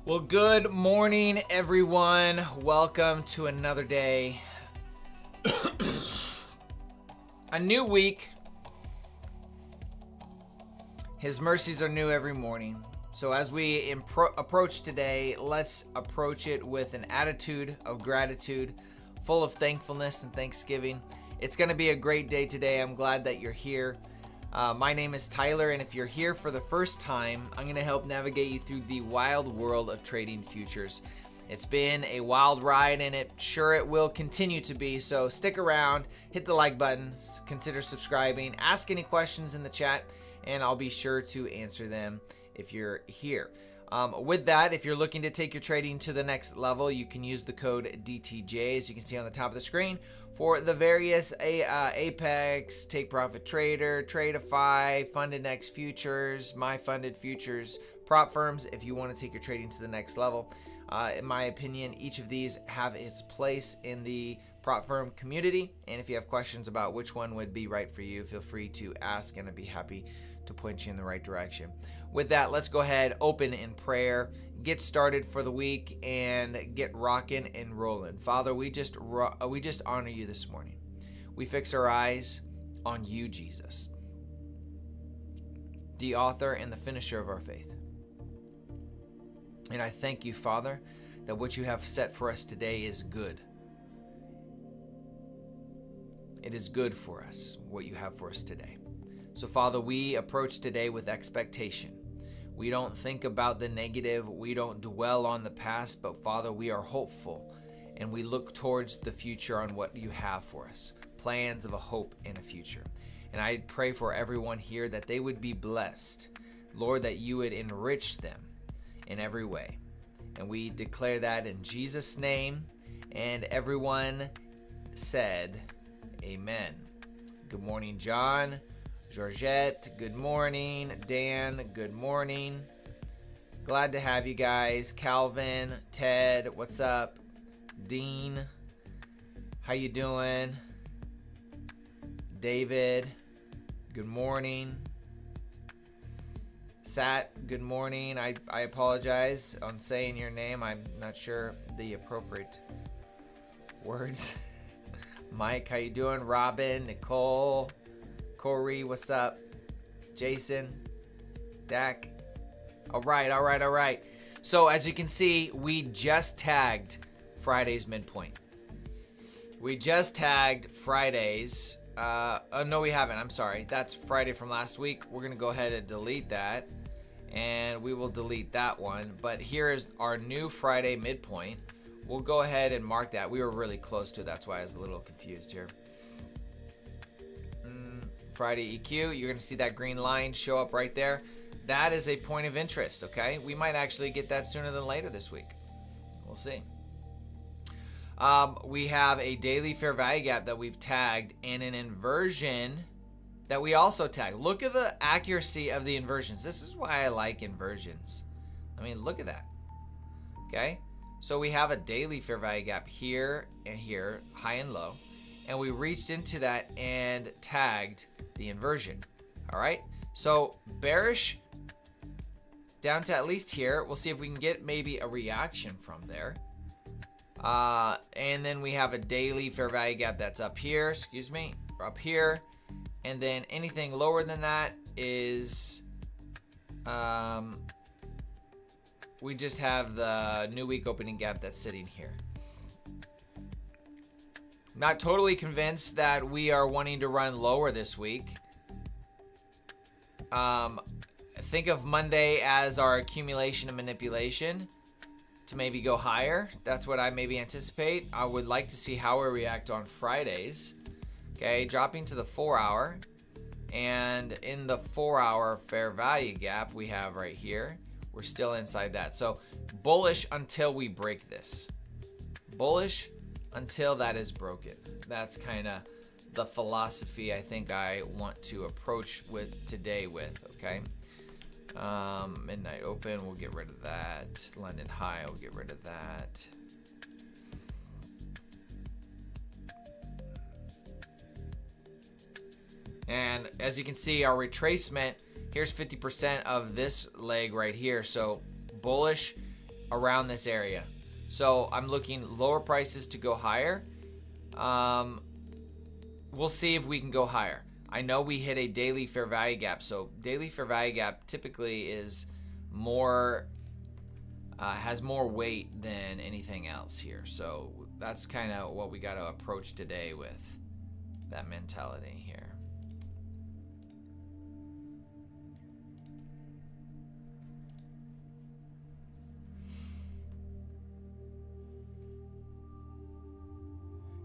Well, good morning, everyone. Welcome to another day. A new week. His mercies are new every morning. So as we approach today, let's approach it with an attitude of gratitude, full of thankfulness and thanksgiving. It's going to be a great day today. I'm glad that you're here. My name is Tyler, and if you're here for the first time, I'm going to help navigate you through the wild world of trading futures. It's been a wild ride, and it will continue to be, so stick around, hit the like button, consider subscribing, ask any questions in the chat, and I'll be sure to answer them if you're here. With that, if you're looking to take your trading to the next level, you can use the code DTJ, as you can see on the top of the screen, for the various Apex, Take Profit Trader, Tradeify, Funded Next Futures, My Funded Futures, prop firms, if you want to take your trading to the next level. In my opinion, each of these have its place in the prop firm community, and if you have questions about which one would be right for you, feel free to ask, and I'd be happy to point you in the right direction. With that, let's go ahead, open in prayer, get started for the week, and get rocking and rolling. Father, we just honor you this morning. We fix our eyes on you, Jesus, the author and the finisher of our faith. And I thank you, Father, that what you have set for us today is good. It is good for us, what you have for us today. So, Father, we approach today with expectation. We don't think about the negative. We don't dwell on the past, but, Father, we are hopeful, and we look towards the future on what you have for us, plans of a hope and a future. And I pray for everyone here that they would be blessed. Lord, that you would enrich them in every way. And we declare that in Jesus' name, and everyone said, amen. Good morning, John. Georgette, good morning. Dan, good morning. Glad to have you guys. Calvin, Ted, what's up? Dean, how you doing? David, good morning. Sat, good morning. I apologize on saying your name. I'm not sure the appropriate words. Mike, how you doing? Robin, Nicole, Corey, what's up? Jason, Dak. All right. So as you can see, we just tagged Friday's midpoint. We just tagged Friday's. No, we haven't. I'm sorry. That's Friday from last week. We're going to go ahead and delete that. And we will delete that one. But here is our new Friday midpoint. We'll go ahead and mark that. We were really close to it. That's why I was a little confused here. Friday EQ, you're going to see that green line show up right there. That is a point of interest, okay? We might actually get that sooner than later this week. We'll see. We have a daily fair value gap that we've tagged and an inversion that we also tagged. Look at the accuracy of the inversions. This is why I like inversions. I mean, look at that. Okay? So we have a daily fair value gap here and here, high and low. And we reached into that and tagged the inversion. All right. So bearish down to at least here. We'll see if we can get maybe a reaction from there. And then we have a daily fair value gap that's up here. Up here. And then anything lower than that is we just have the new week opening gap that's sitting here. Not totally convinced that we are wanting to run lower this week. Think of Monday as our accumulation and manipulation to maybe go higher. That's what I maybe anticipate. I would like to see how we react on Fridays. Okay, dropping to the 4 hour. And in the 4 hour fair value gap we have right here, we're still inside that. So bullish until we break this. Bullish until that is broken. That's kind of the philosophy I think I want to approach with today with, okay? Midnight open, we'll get rid of that. London high, we'll get rid of that. And as you can see, our retracement, here's 50% of this leg right here. So bullish around this area. So I'm looking lower prices to go higher. We'll see if we can go higher. I know we hit a daily fair value gap. So daily fair value gap typically is more, has more weight than anything else here. So that's kind of what we got to approach today with that mentality here.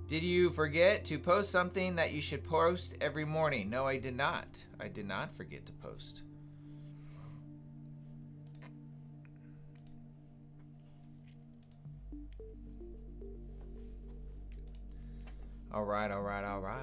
Did you forget to post something that you should post every morning? No, I did not. I did not forget to post. All right, all right, all right.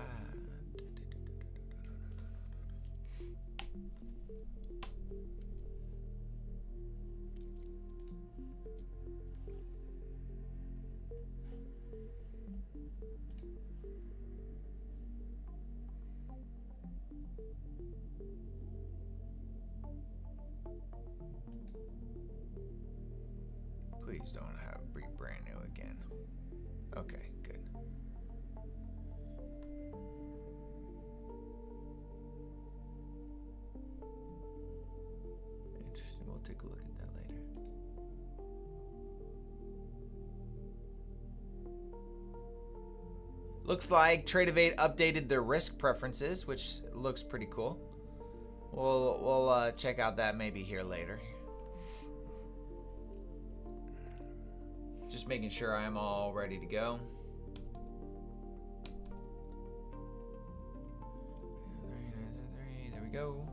Please don't have be brand new again. Okay, good. Interesting. We'll take a look at that later. Looks like Tradevate updated their risk preferences, which looks pretty cool. We'll check out that maybe here later. Just making sure I'm all ready to go. There we go.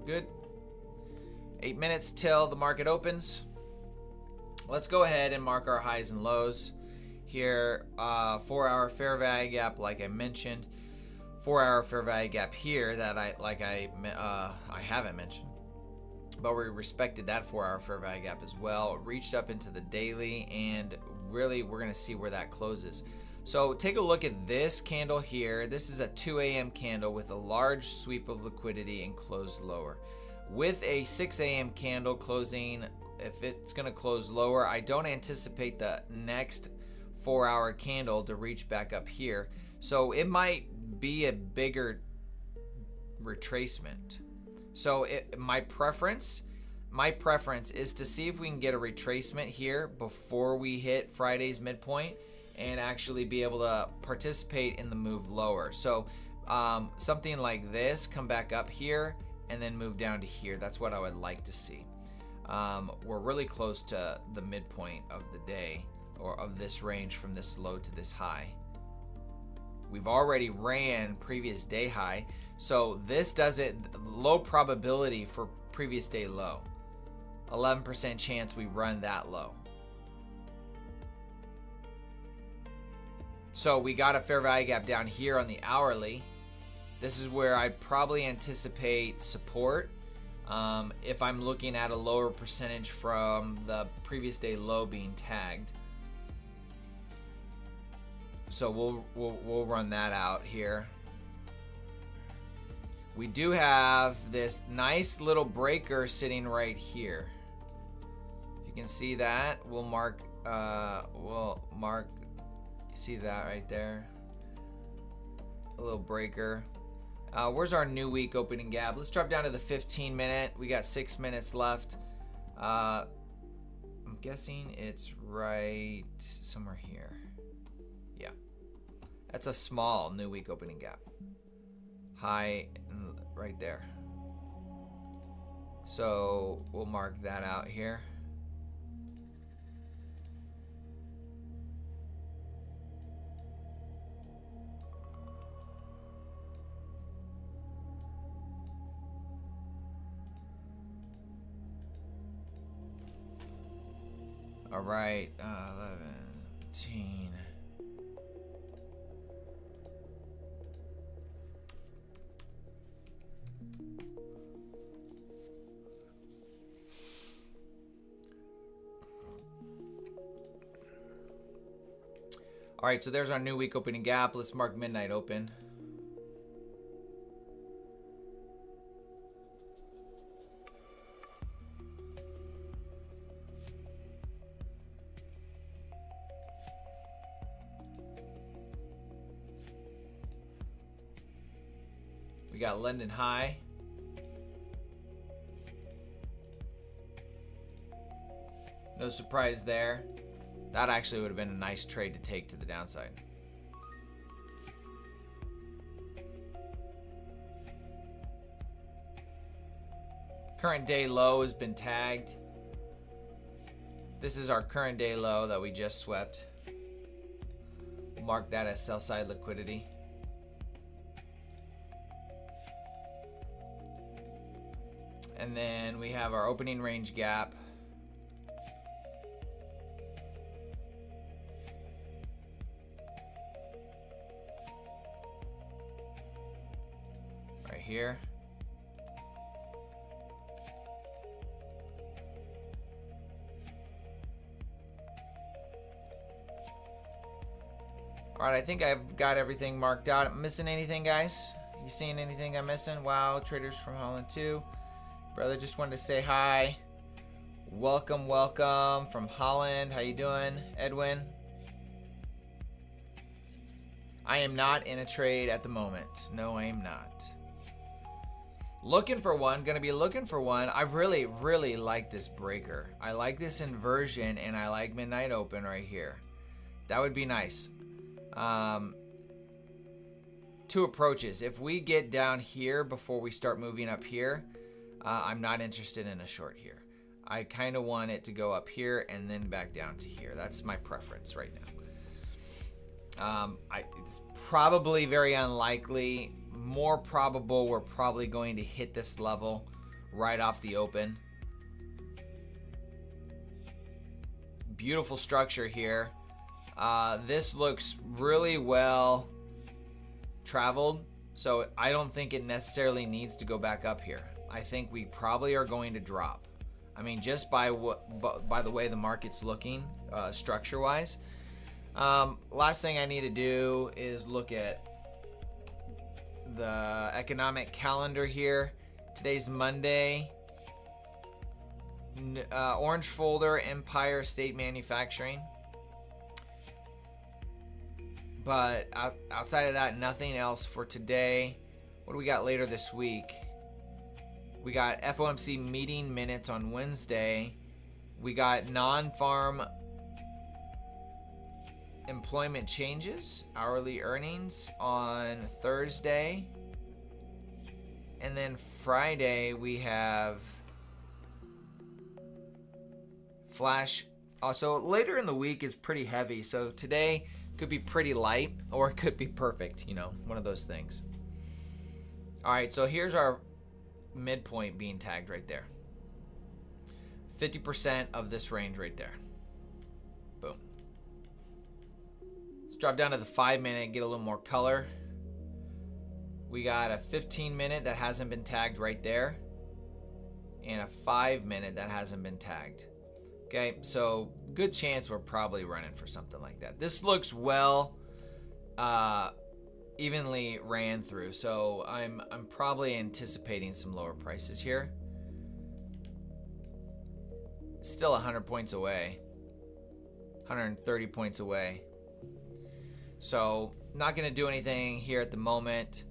Good. 8 minutes till the market opens. Let's go ahead and mark our highs and lows here. 4-hour fair value gap, like I mentioned. 4-hour fair value gap here that I haven't mentioned. But we respected that 4-hour fair value gap as well. Reached up into the daily, and really we're going to see where that closes. So take a look at this candle here. This is a 2 a.m. candle with a large sweep of liquidity and closed lower. With a 6 a.m. candle closing, if it's going to close lower, I don't anticipate the next 4-hour candle to reach back up here. So it might be a bigger retracement. So my preference is to see if we can get a retracement here before we hit Friday's midpoint and actually be able to participate in the move lower. So something like this, come back up here and then move down to here. That's what I would like to see. We're really close to the midpoint of the day, or of this range from this low to this high. We've already ran previous day high, so this doesn't, low probability for previous day low. 11% chance we run that low. So we got a fair value gap down here on the hourly. This is where I'd probably anticipate support if I'm looking at a lower percentage from the previous day low being tagged. So we'll run that out here. We do have this nice little breaker sitting right here. If you can see that, we'll mark. See that right there? A little breaker. Where's our new week opening gap? Let's drop down to the 15-minute. We got 6 minutes left. I'm guessing it's right somewhere here. Yeah. That's a small new week opening gap. High right there. So we'll mark that out here. All right, 11, all right, so there's our new week opening gap. Let's mark midnight open. We got London high. No surprise there. That actually would have been a nice trade to take to the downside. Current day low has been tagged. This is our current day low that we just swept. Mark that as sell side liquidity. And then we have our opening range gap. Right here. All right, I think I've got everything marked out. Am I missing anything, guys? You seeing anything I'm missing? Wow, traders from Holland too. Brother, just wanted to say hi. Welcome, welcome from Holland. How you doing, Edwin? I am not in a trade at the moment. No, I am not. Looking for one, gonna be looking for one. I really, really like this breaker. I like this inversion, and I like midnight open right here. That would be nice. Two approaches. If we get down here before we start moving up here, I'm not interested in a short here. I kind of want it to go up here and then back down to here. That's my preference right now. It's probably very unlikely. More probable we're probably going to hit this level right off the open. Beautiful structure here. This looks really well traveled, so I don't think it necessarily needs to go back up here. I think we probably are going to drop. I mean, just by the way the market's looking, structure-wise. Last thing I need to do is look at the economic calendar here. Today's Monday. Orange folder, Empire State Manufacturing. But outside of that, nothing else for today. What do we got later this week? We got FOMC meeting minutes on Wednesday. We got non-farm employment changes, hourly earnings on Thursday. And then Friday we have flash. Also, later in the week is pretty heavy. So today could be pretty light or it could be perfect, you know, one of those things. All right, so here's our midpoint being tagged right there. 50% of this range right there. Boom. Let's drop down to the 5-minute, get a little more color. We got a 15-minute that hasn't been tagged right there, and a 5-minute that hasn't been tagged. Okay, so good chance we're probably running for something like that. This looks well evenly ran through, so I'm probably anticipating some lower prices here. It's still 100 points away, 130 points away. So not going to do anything here at the moment.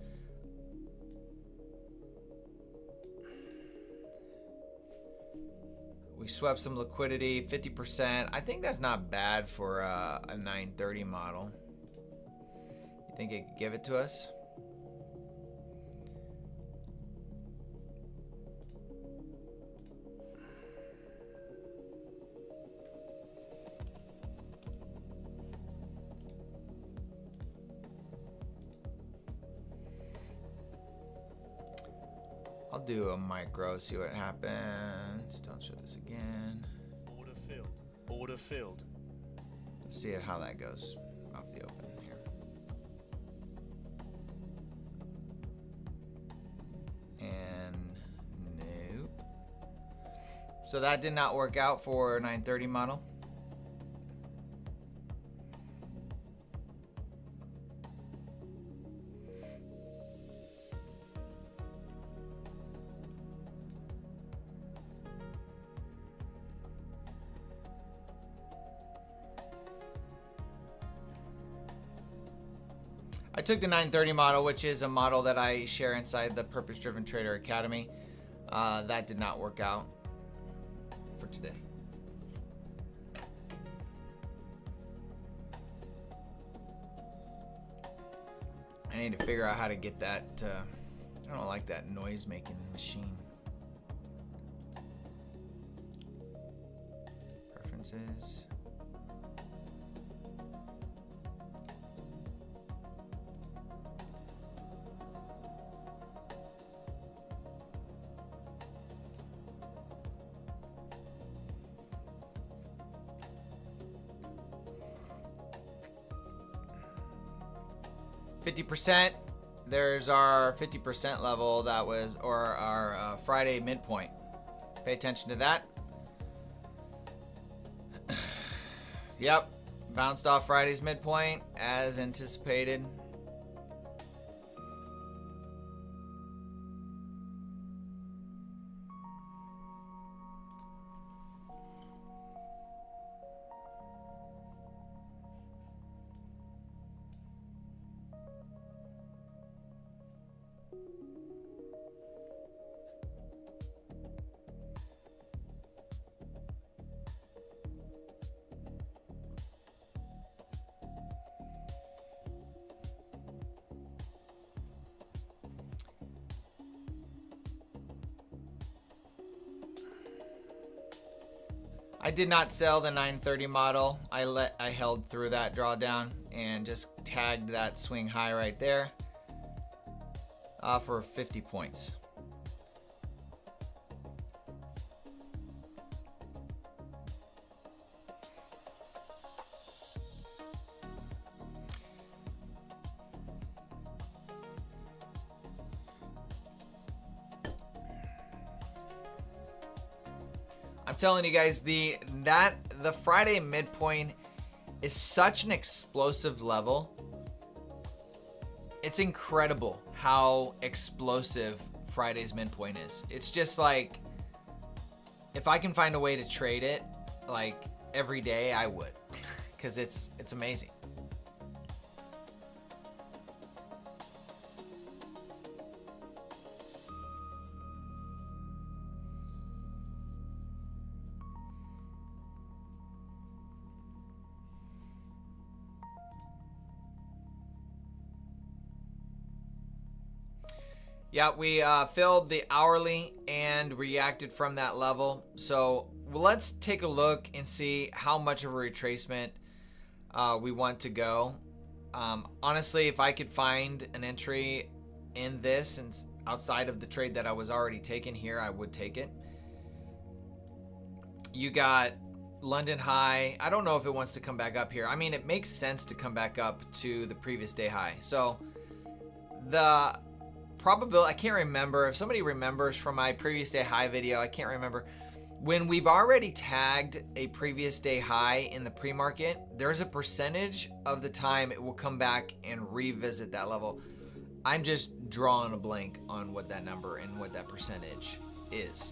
We swept some liquidity, 50%. I think that's not bad for a 930 model. You think it could give it to us? I'll do a micro, see what happens. Don't show this again. Order filled. Order filled. Let's see how that goes off the open here. And nope. So that did not work out for a 930 model. I took the 930 model, which is a model that I share inside the Purpose Driven Trader Academy. That did not work out for today. I need to figure out how to get that. I don't like that noise making machine. Preferences. %. There's our 50% level that was, or our Friday midpoint. Pay attention to that. Yep, bounced off Friday's midpoint as anticipated. I did not sell the 930 model. I held through that drawdown and just tagged that swing high right there for 50 points. I'm telling you guys, the Friday midpoint is such an explosive level. It's incredible how explosive Friday's midpoint is. It's just like, if I can find a way to trade it like every day, I would, because it's amazing. Yeah, we filled the hourly and reacted from that level. So let's take a look and see how much of a retracement we want to go. Honestly, if I could find an entry in this and outside of the trade that I was already taking here, I would take it. You got London high. I don't know if it wants to come back up here. I mean, it makes sense to come back up to the previous day high. So the probability, I can't remember. If somebody remembers from my previous day high video, I can't remember. When we've already tagged a previous day high in the pre-market, there's a percentage of the time it will come back and revisit that level. I'm just drawing a blank on what that number and what that percentage is.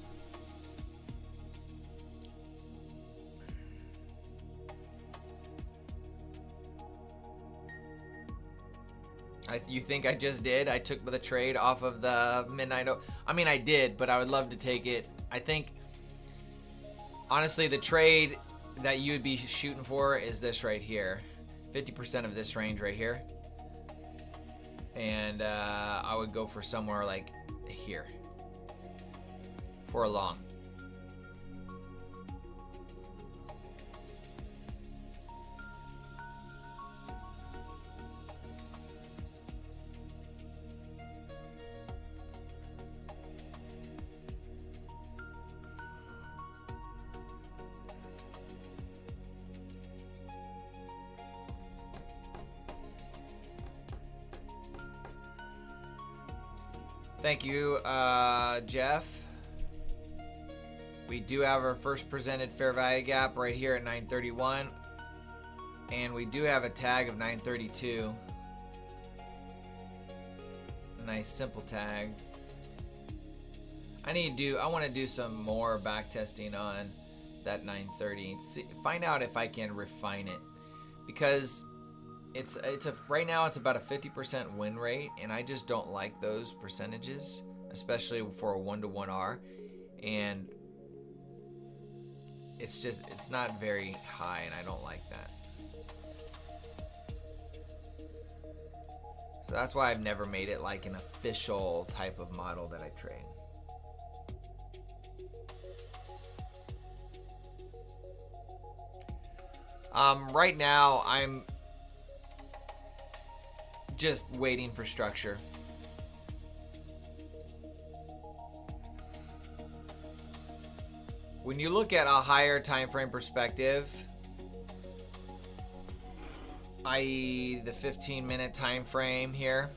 You think I just did? I took the trade off of the midnight. I mean, I did, but I would love to take it. I think, honestly, the trade that you would be shooting for is this right here. 50% of this range right here. And I would go for somewhere like here for a long. Thank you, Jeff. We do have our first presented fair value gap right here at 931. And we do have a tag of 932. A nice simple tag. I want to do some more back testing on that 930. Find out if I can refine it. Because right now it's about a 50% win rate, and I just don't like those percentages, especially for a 1-to-1 R, and it's not very high, and I don't like that. So that's why I've never made it like an official type of model that I trade. Right now, I'm just waiting for structure. When you look at a higher time frame perspective, i.e. the 15-minute time frame here,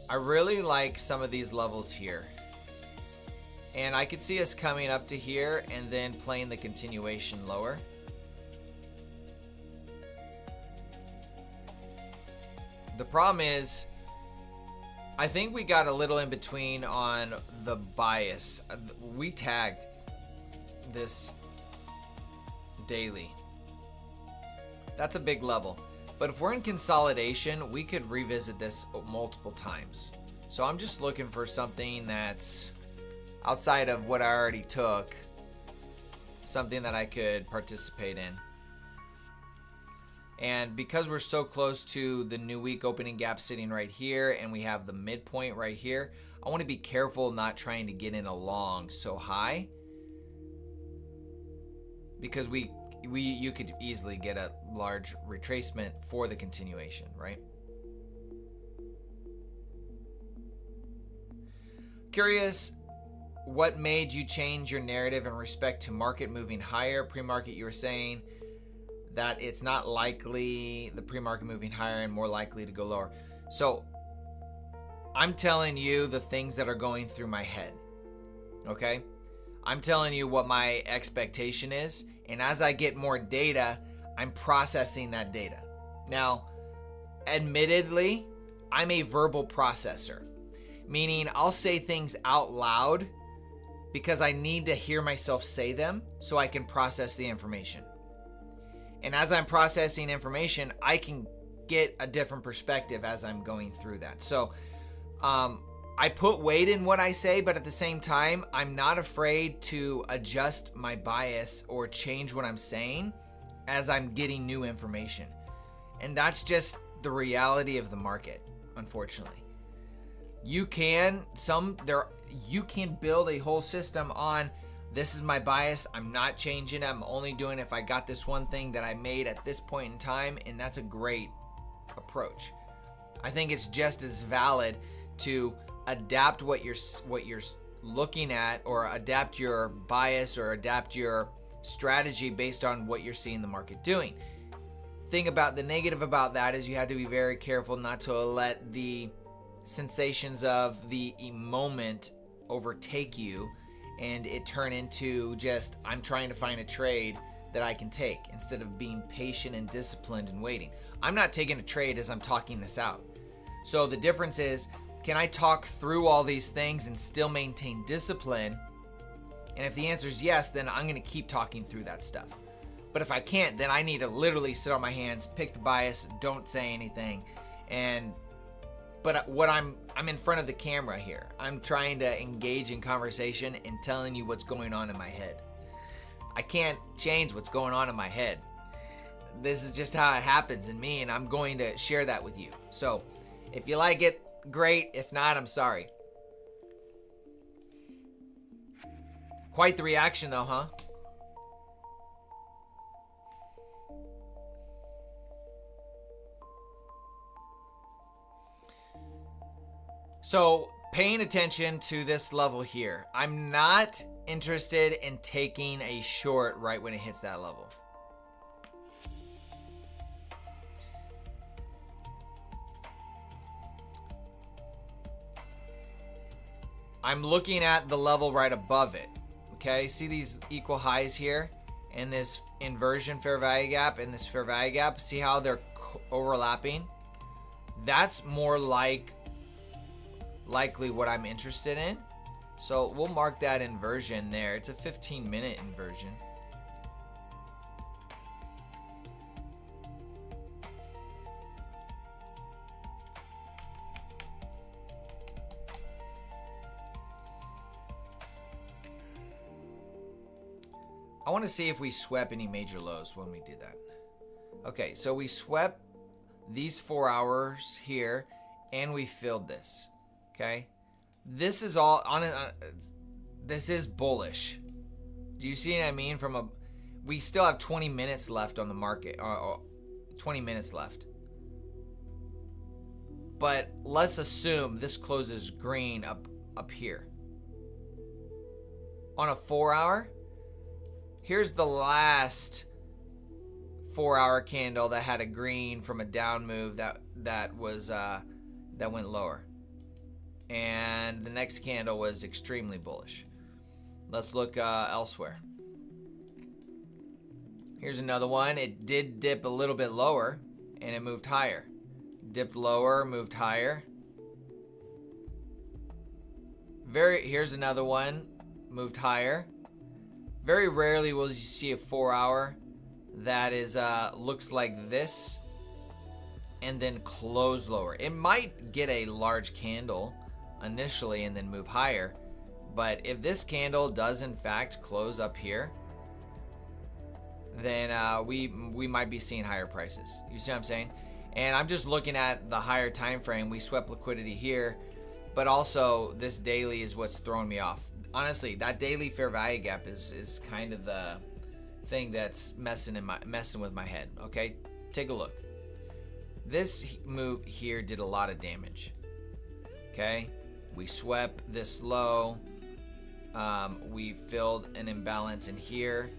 I really like some of these levels here. And I could see us coming up to here and then playing the continuation lower. The problem is, I think we got a little in between on the bias. We tagged this daily. That's a big level. But if we're in consolidation, we could revisit this multiple times. So I'm just looking for something that's outside of what I already took, something that I could participate in. And because we're so close to the new week opening gap sitting right here, and we have the midpoint right here, I want to be careful not trying to get in a long so high, because you could easily get a large retracement for the continuation, right? Curious, what made you change your narrative in respect to market moving higher? Pre-market, you were saying that it's not likely the pre-market moving higher and more likely to go lower. So I'm telling you the things that are going through my head, okay? I'm telling you what my expectation is, and as I get more data, I'm processing that data. Now, admittedly, I'm a verbal processor, meaning I'll say things out loud because I need to hear myself say them so I can process the information. And as I'm processing information, I can get a different perspective as I'm going through that. So I put weight in what I say, but at the same time, I'm not afraid to adjust my bias or change what I'm saying as I'm getting new information. And that's just the reality of the market, unfortunately. You can build a whole system on, this is my bias, I'm not changing it, I'm only doing it if I got this one thing that I made at this point in time, and that's a great approach. I think it's just as valid to adapt what you're looking at, or adapt your bias, or adapt your strategy based on what you're seeing the market doing. Thing about the negative about that is you have to be very careful not to let the sensations of the moment overtake you and it turn into just, I'm trying to find a trade that I can take, instead of being patient and disciplined and waiting. I'm not taking a trade as I'm talking this out. So the difference is, can I talk through all these things and still maintain discipline? And if the answer is yes, then I'm going to keep talking through that stuff. But if I can't, then I need to literally sit on my hands, pick the bias, don't say anything. But what I'm in front of the camera here. I'm trying to engage in conversation and telling you what's going on in my head. I can't change what's going on in my head. This is just how it happens in me, and I'm going to share that with you. So if you like it, great. If not, I'm sorry. Quite the reaction though, huh? So paying attention to this level here, I'm not interested in taking a short right when it hits that level. I'm looking at the level right above it. Okay, see these equal highs here, and this inversion fair value gap and this fair value gap. See how they're overlapping? That's more likely what I'm interested in. So we'll mark that inversion there. It's a 15-minute inversion. I want to see if we swept any major lows when we do that. Okay, so we swept these 4 hours here, and we filled this. Okay, this is all on it. This is bullish. Do you see what I mean? We still have 20 minutes left on the market. 20 minutes left. But let's assume this closes green up here. On a 4 hour, here's the last 4 hour candle that had a green from a down move that went lower. And the next candle was extremely bullish. Let's look elsewhere. Here's another one. It did dip a little bit lower and it moved higher. Dipped lower, moved higher. Here's another one, moved higher. Very rarely will you see a 4 hour that is looks like this and then close lower. It might get a large candle initially and then move higher, but if this candle does in fact close up here, then we might be seeing higher prices. You see what I'm saying? And I'm just looking at the higher time frame. We swept liquidity here, but also this daily is what's throwing me off. Honestly, that daily fair value gap is kind of the thing that's messing with my head. Okay, take a look. This move here did a lot of damage. Okay, we swept this low. We filled an imbalance in here.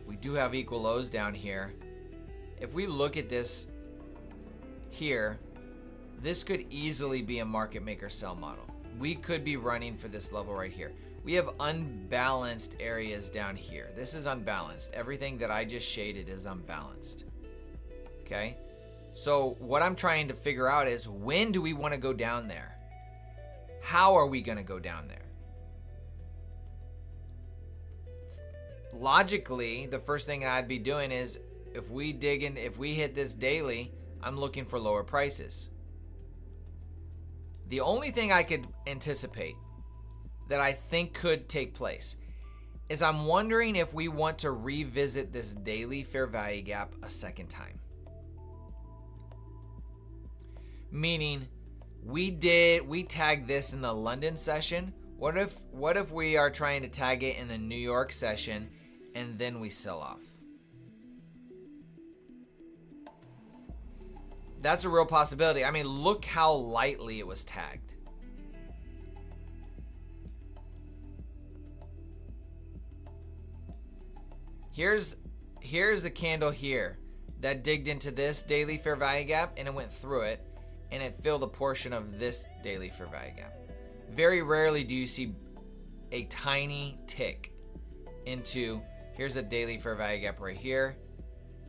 We do have equal lows down here. If we look at this here, this could easily be a market maker sell model. We could be running for this level right here. We have unbalanced areas down here. This is unbalanced. Everything that I just shaded is unbalanced. Okay, so what I'm trying to figure out is, when do we want to go down there? How are we going to go down there? Logically, the first thing I'd be doing is, if we hit this daily, I'm looking for lower prices. The only thing I could anticipate that I think could take place is, I'm wondering if we want to revisit this daily fair value gap a second time. Meaning, we tagged this in the London session. What if we are trying to tag it in the New York session and then we sell off? That's a real possibility. I mean, look how lightly it was tagged. Here's a candle here that digged into this daily fair value gap, and it went through it, and it filled a portion of this daily fair value gap. Very rarely do you see a tiny tick into, here's a daily fair value gap right here.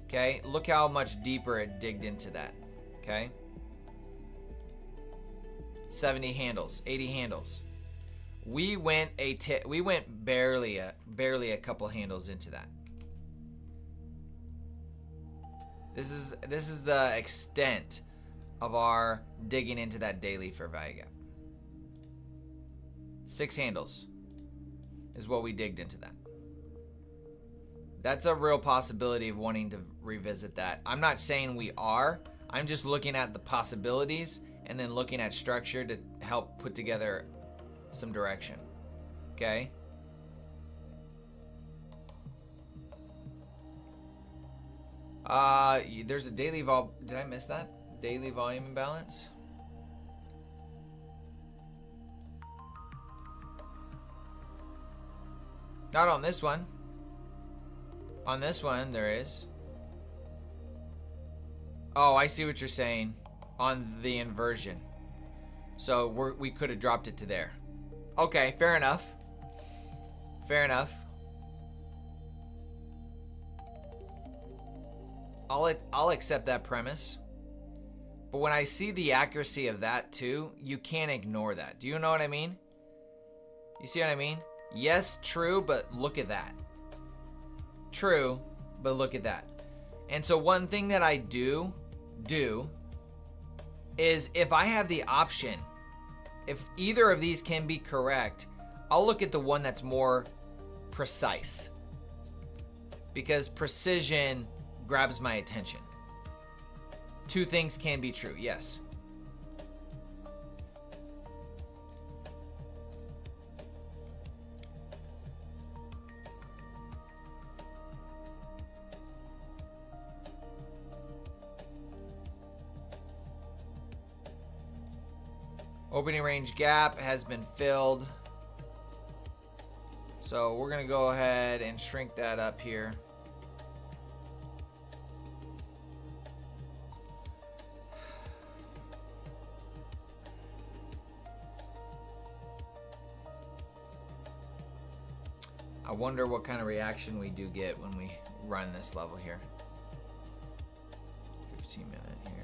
Okay, look how much deeper it digged into that. Okay, 70 handles, 80 handles. We went barely a couple handles into that. This is the extent of our digging into that daily fair value gap. 6 handles is what we digged into that. That's a real possibility of wanting to revisit that. I'm not saying we are. I'm just looking at the possibilities and then looking at structure to help put together some direction. Okay? There's a daily did I miss that? Daily volume imbalance? Not on this one. On this one, there is. Oh, I see what you're saying. On the inversion. So we could have dropped it to there. Okay, fair enough. Fair enough. I'll accept that premise. But when I see the accuracy of that too, you can't ignore that. Do you know what I mean? You see what I mean? Yes, true, but look at that. True, but look at that. And so one thing that I do is, if I have the option, if either of these can be correct, I'll look at the one that's more precise. because precision grabs my attention. Two things can be true, yes. Opening range gap has been filled. So we're going to go ahead and shrink that up here. I wonder what kind of reaction we do get when we run this level here. 15-minute here.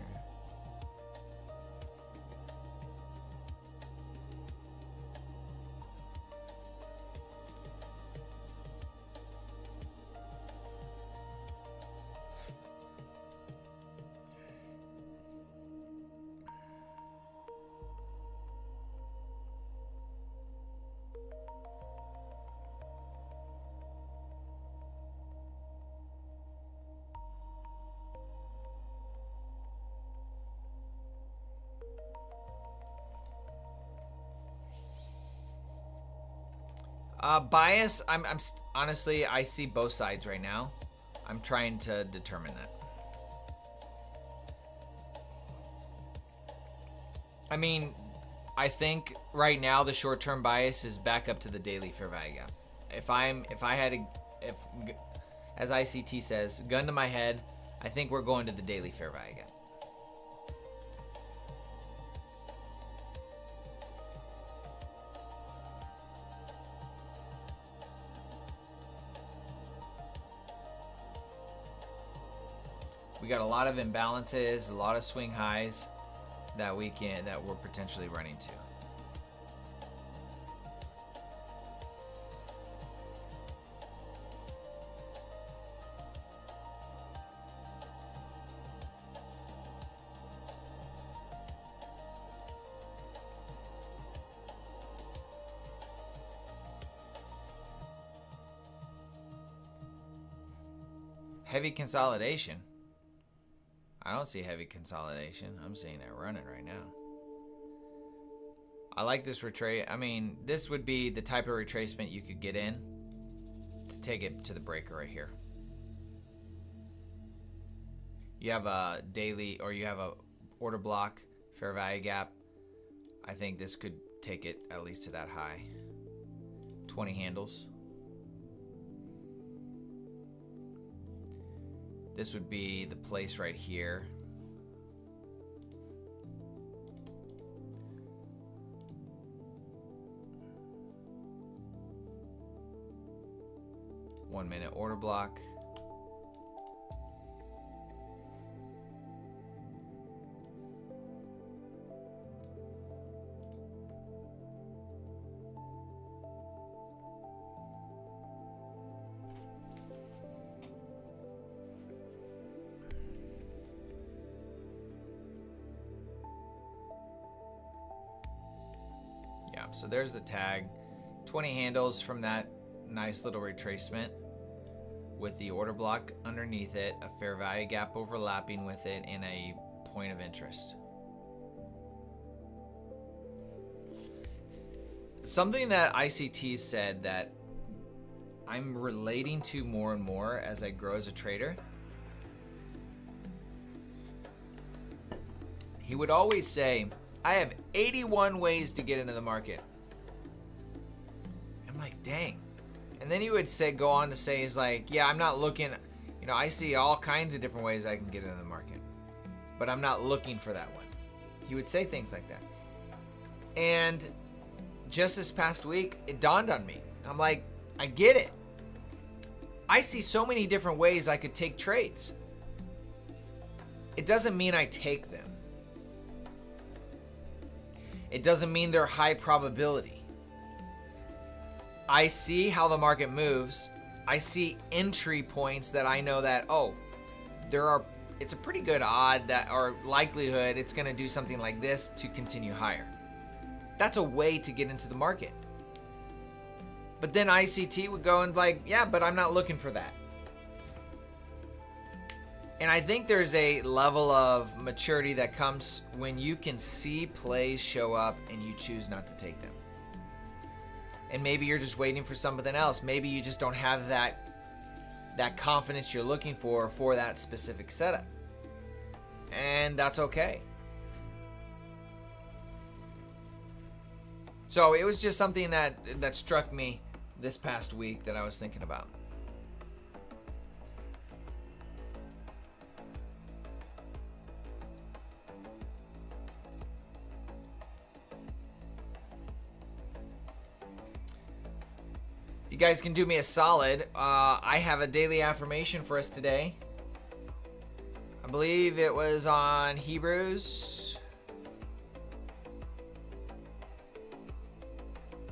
Bias, honestly, I see both sides right now. I'm trying to determine that. I mean, I think right now the short-term bias is back up to the daily fair value gap. If as ICT says, gun to my head, I think we're going to the daily fair value gap. We got a lot of imbalances, a lot of swing highs that we're potentially running to. Heavy consolidation. I don't see heavy consolidation. I'm seeing it running right now. I like this retrace. I mean, this would be the type of retracement you could get in to take it to the breaker right here. You have a daily, or you have a order block, fair value gap. I think this could take it at least to that high. 20 handles. This would be the place right here. One minute order block. So there's the tag. 20 handles from that nice little retracement with the order block underneath it, a fair value gap overlapping with it, and a point of interest. Something that ICT said that I'm relating to more and more as I grow as a trader. He would always say, I have 81 ways to get into the market. I'm like, dang. And then he would go on to say, he's like, yeah, I'm not looking, I see all kinds of different ways I can get into the market, but I'm not looking for that one. He would say things like that. And just this past week, it dawned on me. I'm like, I get it. I see so many different ways I could take trades. It doesn't mean I take them. It doesn't mean they're high probability. I see how the market moves. I see entry points that I know that, it's a pretty good odd that, or likelihood it's going to do something like this to continue higher. That's a way to get into the market. But then ICT would go and like, yeah, but I'm not looking for that. And I think there's a level of maturity that comes when you can see plays show up and you choose not to take them. And maybe you're just waiting for something else. Maybe you just don't have that confidence you're looking for that specific setup. And that's okay. So it was just something that struck me this past week that I was thinking about. If you guys can do me a solid, I have a daily affirmation for us today. I believe it was on Hebrews.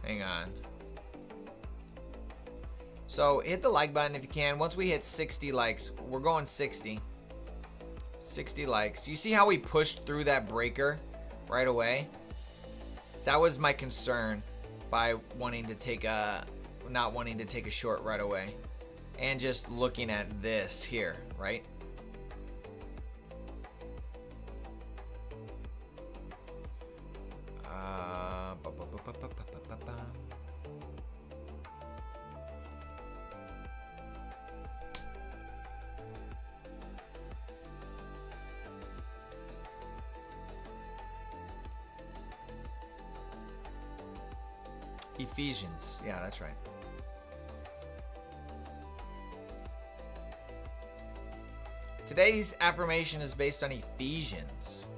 Hang on. So hit the like button if you can. Once we hit 60 likes, we're going 60. 60 likes. You see how we pushed through that breaker right away? That was my concern by not wanting to take a short right away. And just looking at this here, right? Ephesians. Yeah, that's right. Today's affirmation is based on Ephesians.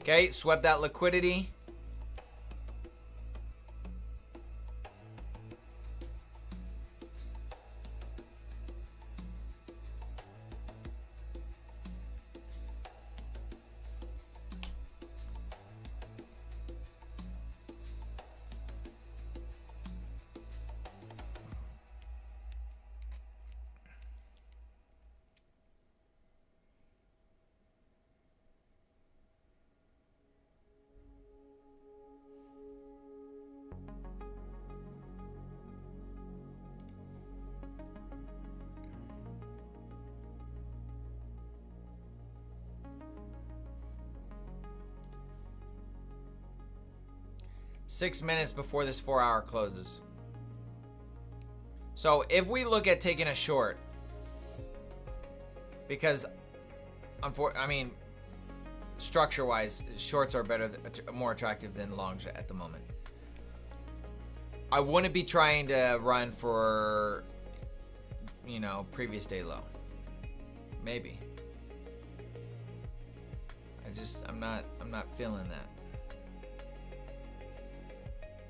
Okay, swept that liquidity. Six minutes before this 4-hour closes. So if we look at taking a short, because structure-wise, shorts are more attractive than longs at the moment. I wouldn't be trying to run for, previous day low. Maybe. I'm not feeling that.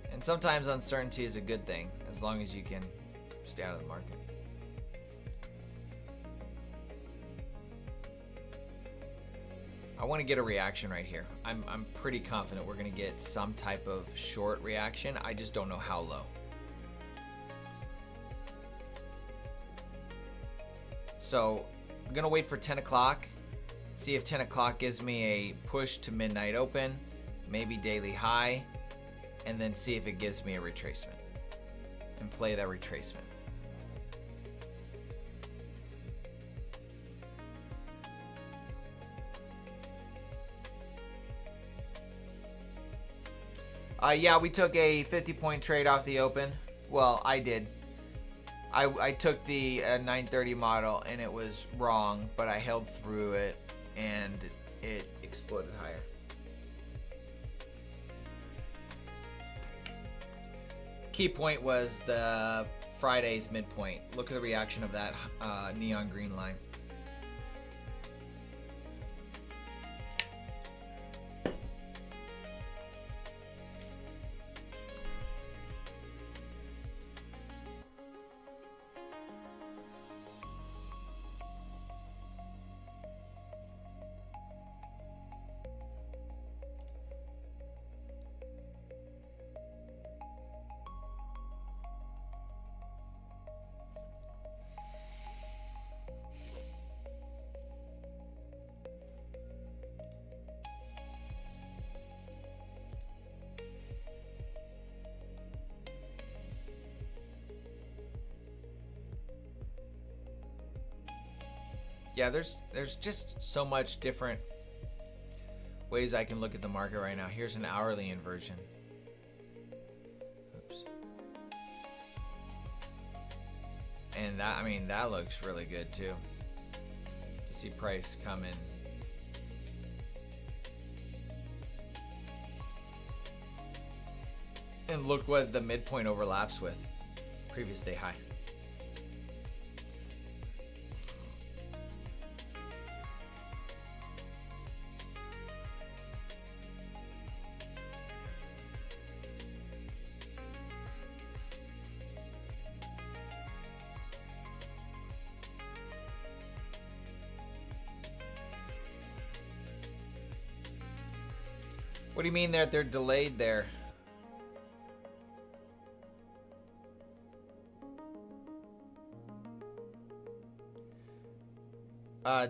And sometimes uncertainty is a good thing, as long as you can stay out of the market. I want to get a reaction right here. I'm pretty confident we're going to get some type of short reaction. I just don't know how low. So I'm going to wait for 10 o'clock. See if 10 o'clock gives me a push to midnight open, maybe daily high, and then see if it gives me a retracement and play that retracement. Yeah, we took a 50-point trade off the open. Well, I did. I took the 930 model and it was wrong, but I held through it and it exploded higher. Key point was the Friday's midpoint. Look at the reaction of that neon green line. Yeah, there's just so much different ways I can look at the market right now. Here's an hourly inversion. Oops. And that, I mean, that looks really good too. To see price come in. And look what the midpoint overlaps with. Previous day high. What do you mean that they're delayed there?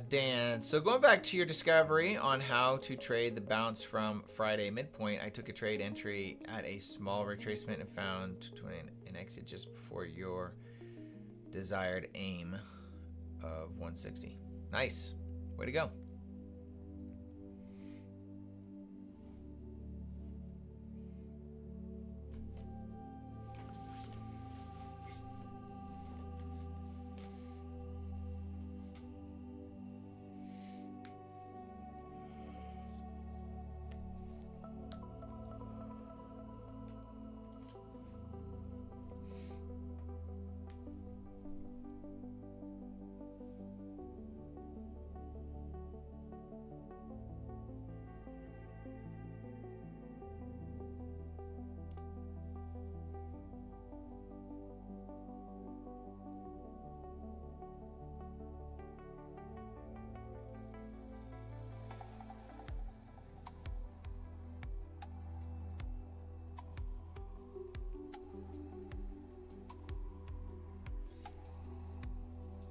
Dan, so going back to your discovery on how to trade the bounce from Friday midpoint, I took a trade entry at a small retracement and found an exit just before your desired aim of 160. Nice. Way to go.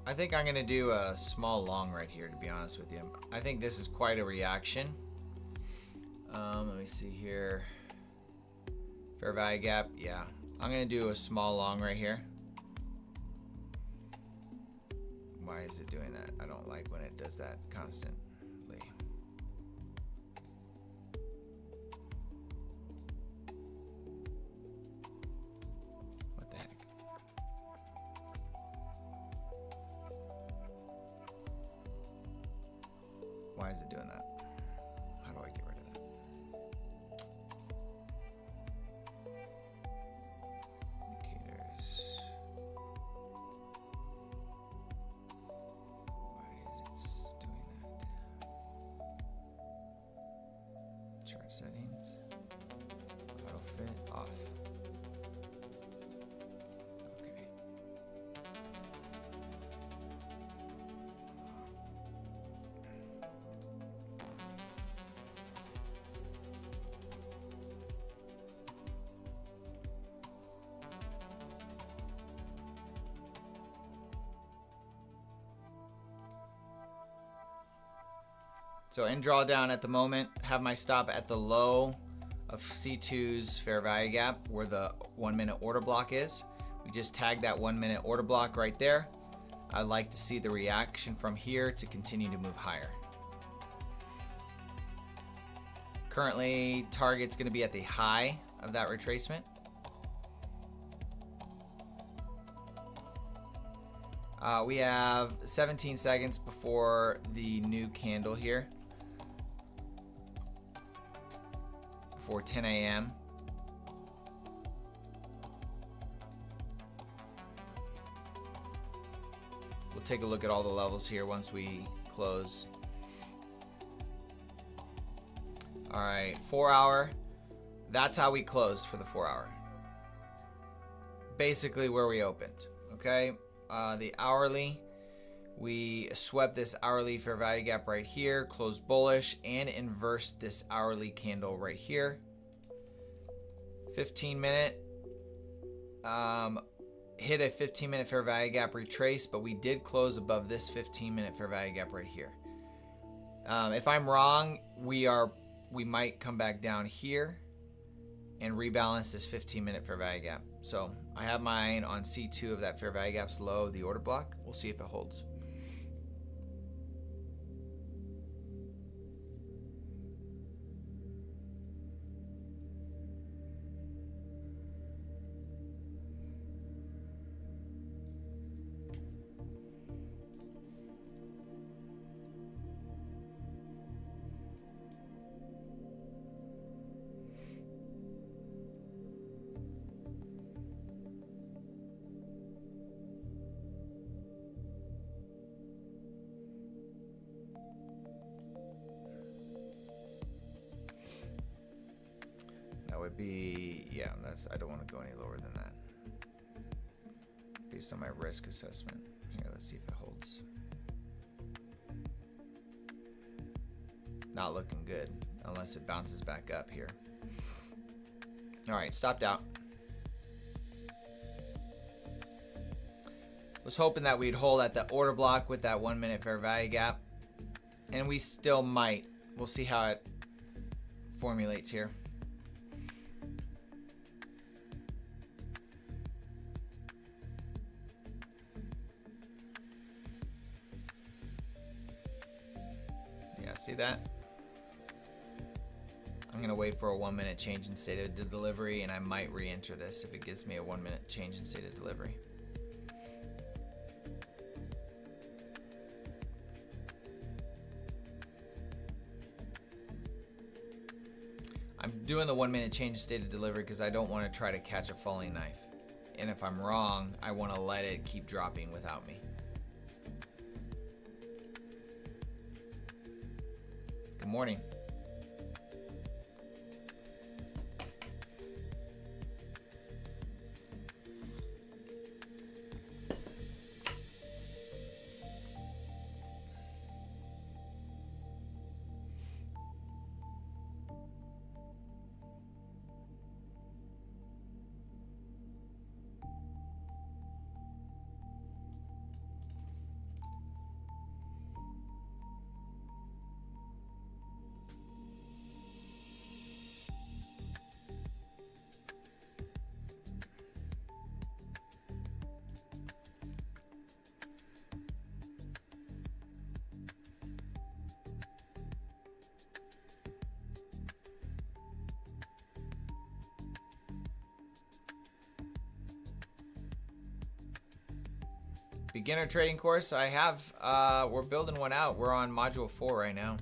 I think I'm going to do a small long right here, to be honest with you. I think this is quite a reaction. Let me see here. Fair value gap. Yeah. I'm going to do a small long right here. Why is it doing that? I don't like when it does that constantly. What the heck? Why is it doing that? How do I get rid of that? Indicators. Why is it doing that? Chart settings. Auto fit off. Okay. So in drawdown at the moment, have my stop at the low of C2's fair value gap where the 1 minute order block is. We just tagged that 1 minute order block right there. I'd like to see the reaction from here to continue to move higher. Currently, target's going to be at the high of that retracement. We have 17 seconds before the new candle here. Before 10 a.m. We'll take a look at all the levels here once we close. All right, 4 hour. That's how we closed for the 4 hour. Basically where we opened, okay? The hourly, we swept this hourly fair value gap right here, closed bullish, and inversed this hourly candle right here. 15 minute, hit a 15 minute fair value gap retrace, but we did close above this 15 minute fair value gap right here. If I'm wrong, we might come back down here and rebalance this 15 minute fair value gap. So I have mine on C2 of that fair value gap's low of the order block. We'll see if it holds. be, yeah, I don't want to go any lower than that. Based on my risk assessment. Here, let's see if it holds. Not looking good, unless it bounces back up here. All right, stopped out. Was hoping that we'd hold at the order block with that 1 minute fair value gap. And we still might. We'll see how it formulates here. Yeah, see that? I'm gonna wait for a 1 minute change in state of delivery, and I might re-enter this if it gives me a 1 minute change in state of delivery. I'm doing the 1 minute change in state of delivery because I don't want to try to catch a falling knife. And if I'm wrong, I want to let it keep dropping without me. Good morning. Beginner trading course, I have, we're building one out. We're on module 4 right now.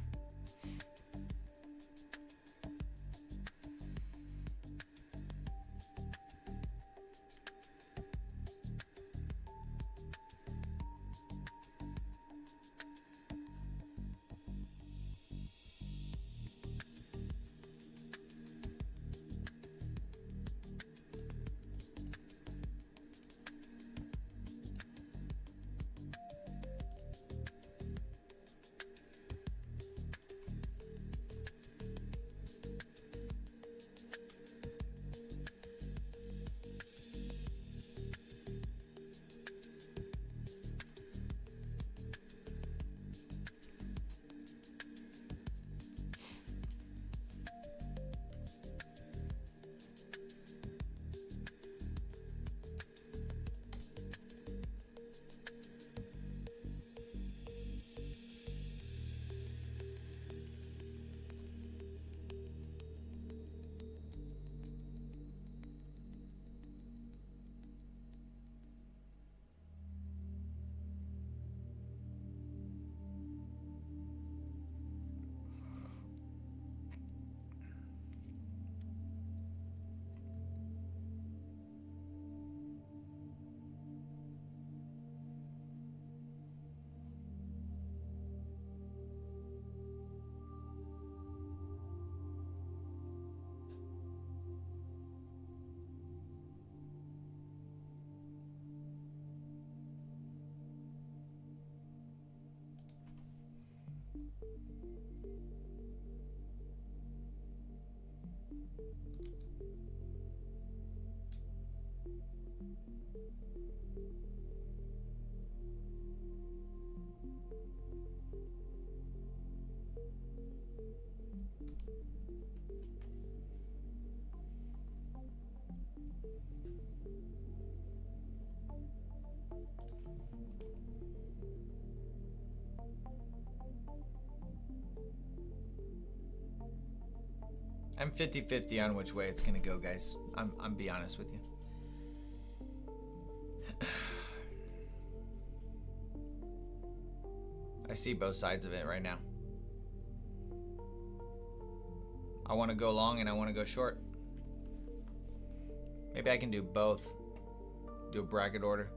I'm 50-50 on which way it's gonna go, guys. I'm be honest with you. I see both sides of it right now. I want to go long and I want to go short. Maybe I can do both. Do a bracket order.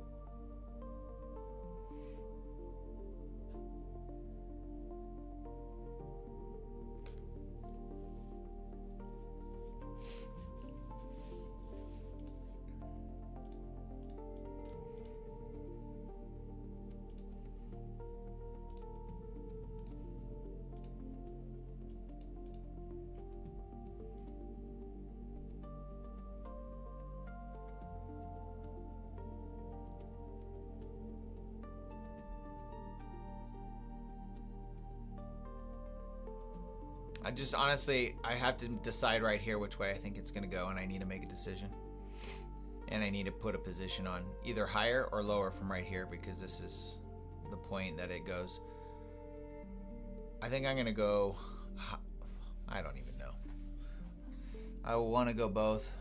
I just honestly, I have to decide right here which way I think it's going to go, and I need to make a decision. And I need to put a position on either higher or lower from right here, because this is the point that it goes. I think I'm going to go, I don't even know. I want to go both.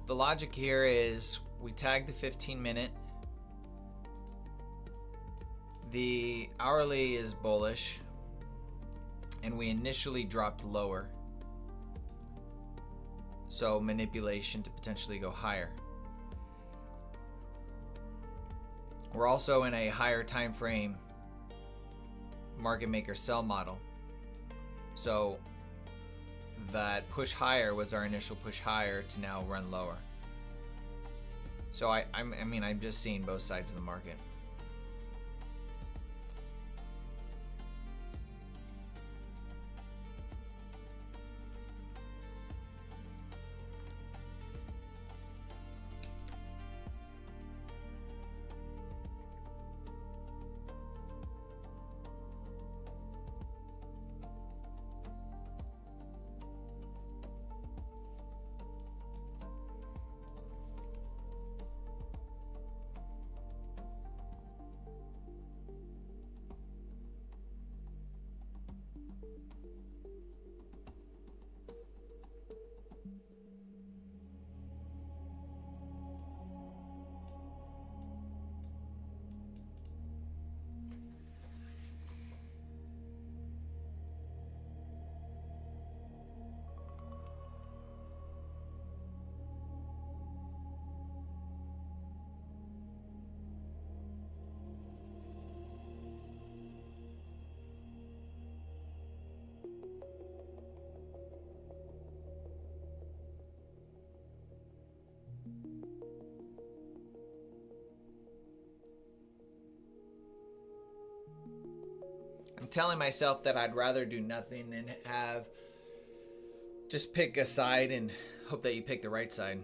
The logic here is we tag the 15-minute. The hourly is bullish, and we initially dropped lower. So manipulation to potentially go higher. We're also in a higher time frame market maker sell model. So that push higher was our initial push higher to now run lower. So I'm just seeing both sides of the market. I'm telling myself that I'd rather do nothing than just pick a side and hope that you pick the right side.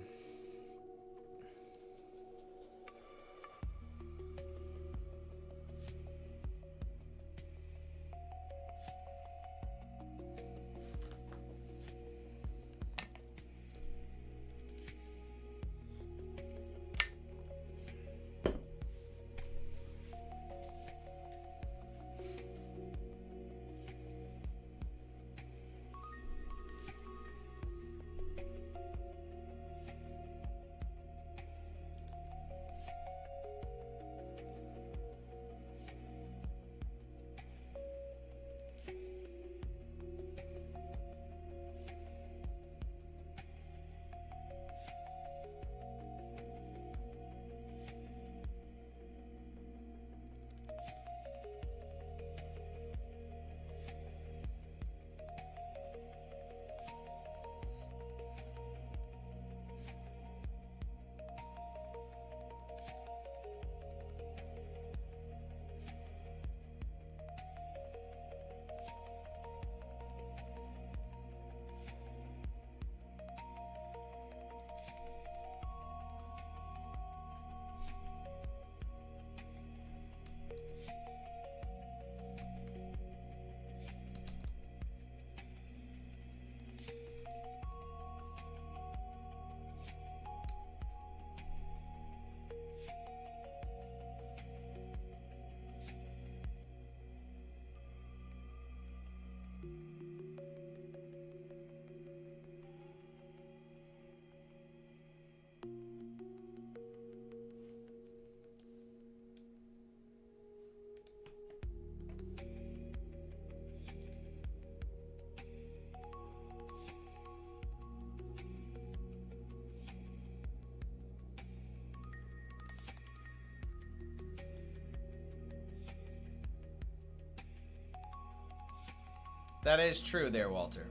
That is true there, Walter.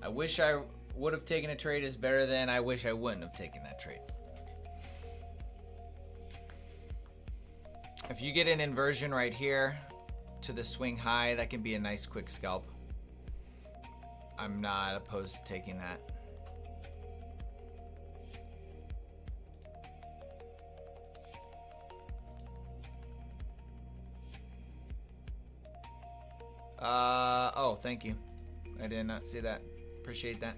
I wish I would have taken a trade is better than I wish I wouldn't have taken that trade. If you get an inversion right here to the swing high, that can be a nice quick scalp. I'm not opposed to taking that. Oh, thank you. I did not see that. Appreciate that.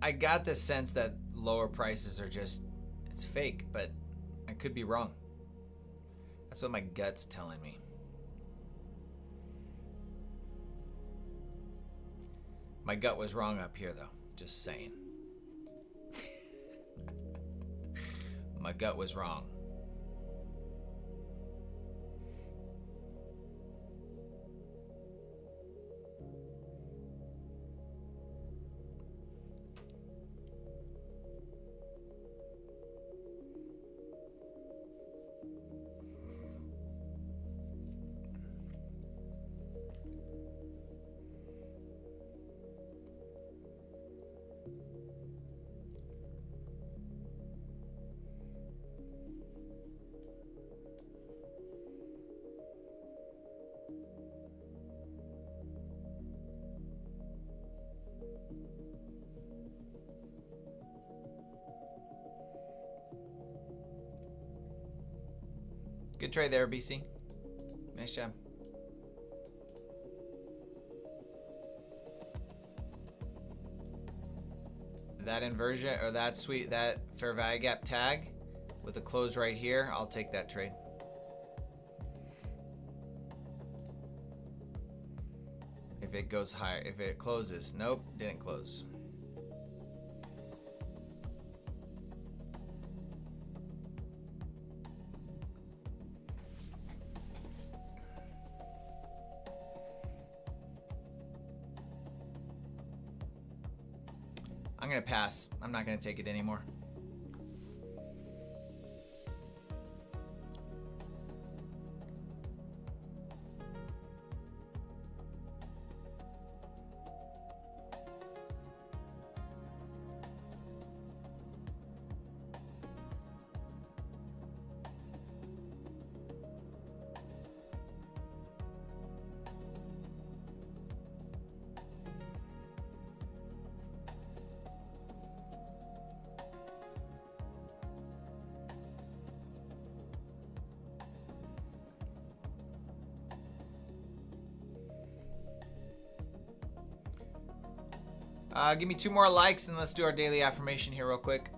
I got the sense that lower prices are just, it's fake, but I could be wrong. That's what my gut's telling me. My gut was wrong up here though, just saying. My gut was wrong. Good trade there, BC. Nice job. That inversion or that fair value gap tag with a close right here, I'll take that trade. If it goes higher, if it closes, nope, didn't close. I'm gonna pass. I'm not gonna take it anymore. Give me 2 more likes and let's do our daily affirmation here real quick.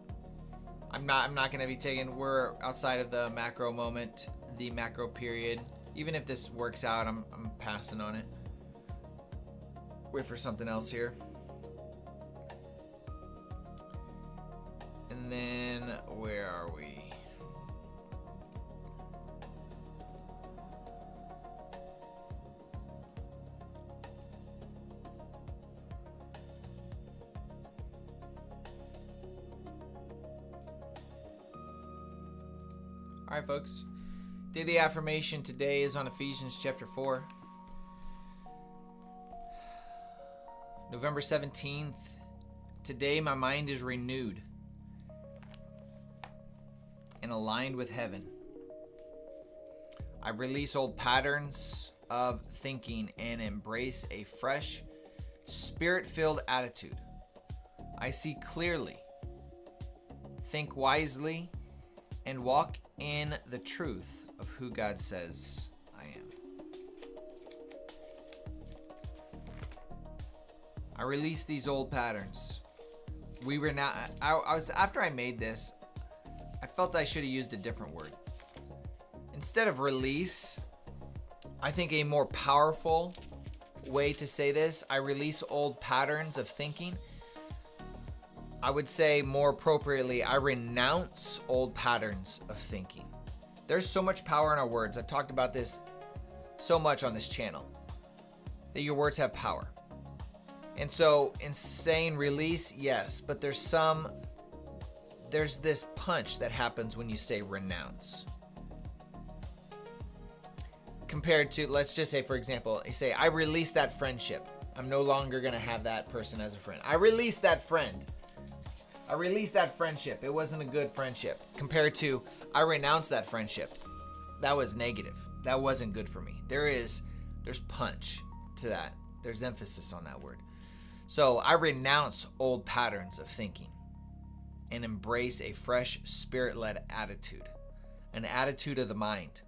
I'm not gonna be taking. We're outside of the macro moment, the macro period. Even if this works out, I'm passing on it. Wait for something else here. And then where are we? All right, folks. Daily affirmation today is on Ephesians chapter 4. November 17th. Today my mind is renewed and aligned with heaven. I release old patterns of thinking and embrace a fresh, spirit-filled attitude. I see clearly, think wisely, and walk in the truth of who God says I am. I release these old patterns. After I made this, I felt I should have used a different word. Instead of release, I think a more powerful way to say this, I release old patterns of thinking. I would say more appropriately, I renounce old patterns of thinking. There's so much power in our words. I've talked about this so much on this channel, that your words have power. And so in saying release, yes, but there's some there's this punch that happens when you say renounce. Compared to, let's just say, for example, you say, I release that friendship. I'm no longer going to have that person as a friend. I release that friend. I release that friendship. It wasn't a good friendship. Compared to, I renounce that friendship. That was negative. That wasn't good for me. There's punch to that. There's emphasis on that word. So I renounce old patterns of thinking and embrace a fresh spirit-led attitude, an attitude of the mind.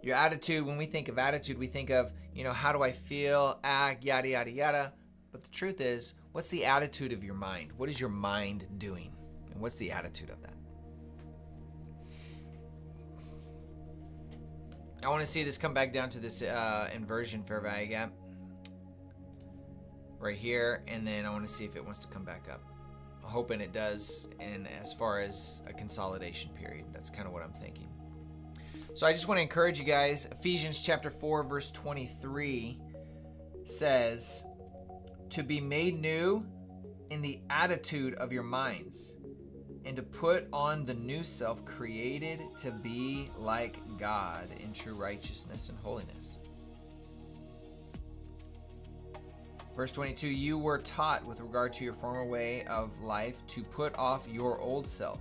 Your attitude, when we think of attitude, we think of, how do I feel, act, yada, yada, yada. But the truth is, what's the attitude of your mind? What is your mind doing? And what's the attitude of that? I want to see this come back down to this inversion fair value gap right here, and then I want to see if it wants to come back up. I'm hoping it does, and as far as a consolidation period, that's kind of what I'm thinking. So I just want to encourage you guys. Ephesians chapter 4 verse 23 says, to be made new in the attitude of your minds, and to put on the new self, created to be like God in true righteousness and holiness. Verse 22, you were taught with regard to your former way of life to put off your old self,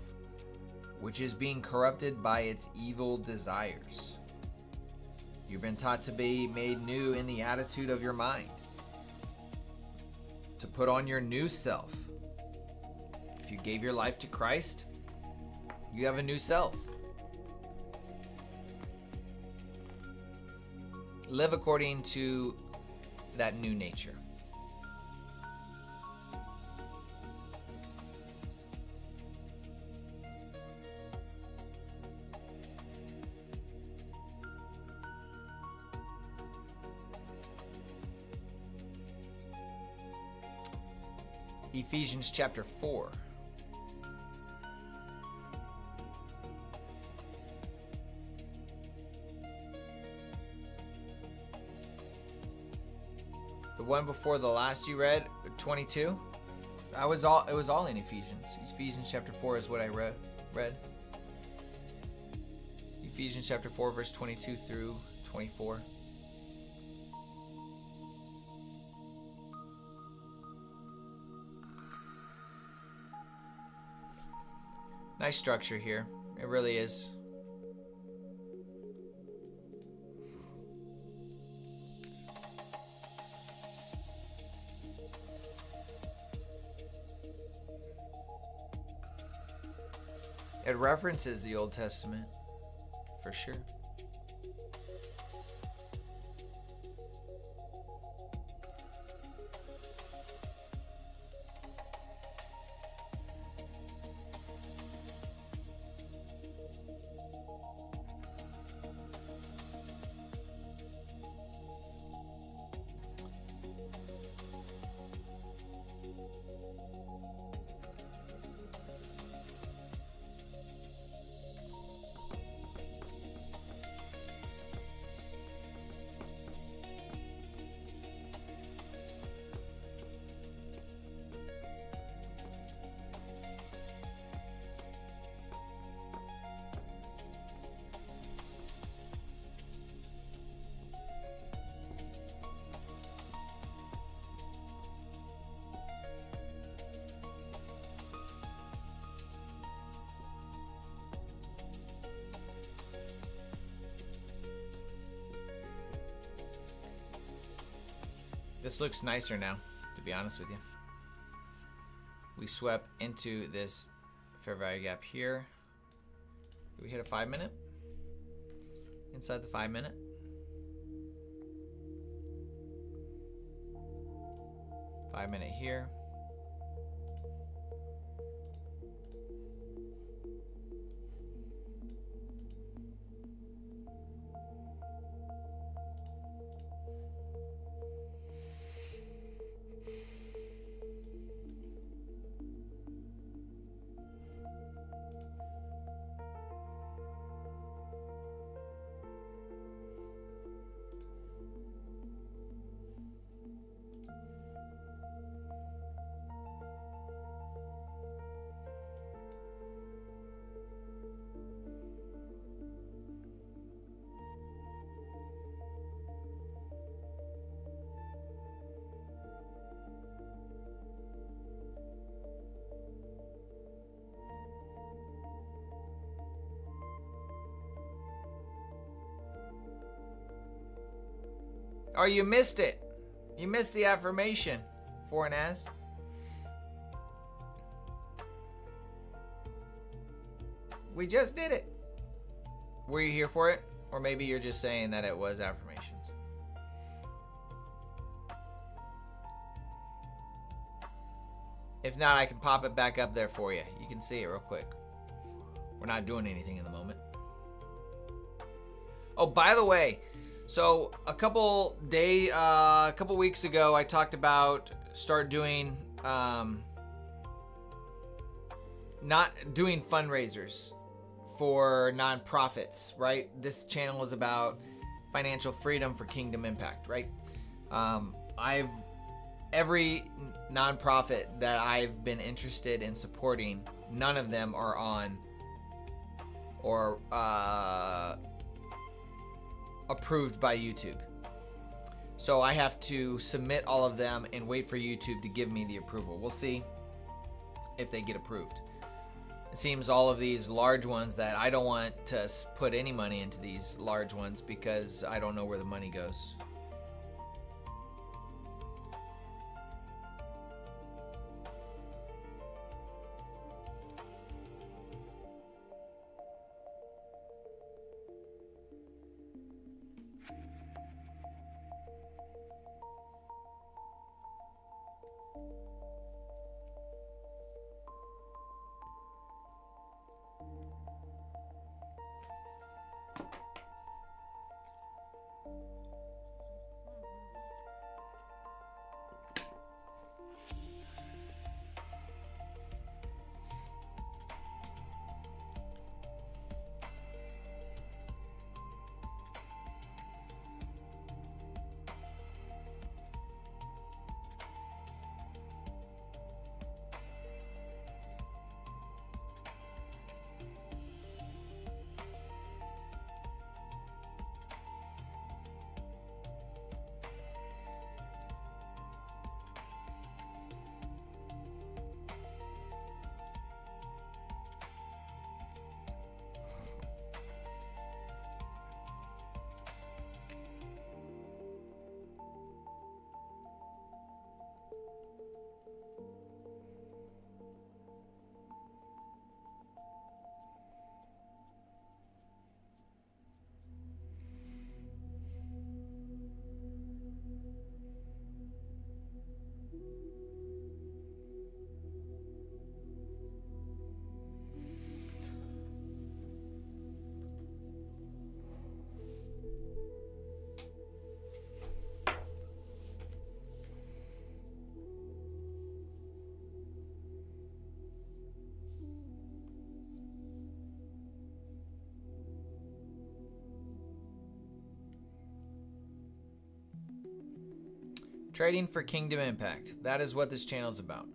which is being corrupted by its evil desires. You've been taught to be made new in the attitude of your mind, to put on your new self. If you gave your life to Christ, you have a new self. Live according to that new nature. Ephesians chapter 4. The one before the last you read, 22. It was all in Ephesians. Ephesians chapter 4 is what I read. Ephesians chapter 4 verse 22 through 24. Nice structure here. It really is. It references the Old Testament, for sure. This looks nicer now, to be honest with you. We swept into this fair value gap here. Did we hit a 5 minute? Inside the 5 minute. 5 minute here. Oh, you missed it. You missed the affirmation for an as. We just did it. Were you here for it? Or maybe you're just saying that it was affirmations. If not, I can pop it back up there for you. You can see it real quick. We're not doing anything in the moment. Oh, by the way, so a couple weeks ago, I talked about start doing, not doing fundraisers for nonprofits, right? This channel is about financial freedom for kingdom impact, right? Every nonprofit that I've been interested in supporting, none of them are on or approved by YouTube. So I have to submit all of them and wait for YouTube to give me the approval. We'll see if they get approved. It seems all of these large ones that I don't want to put any money into these large ones because I don't know where the money goes. Trading for kingdom impact. That is what this channel is about.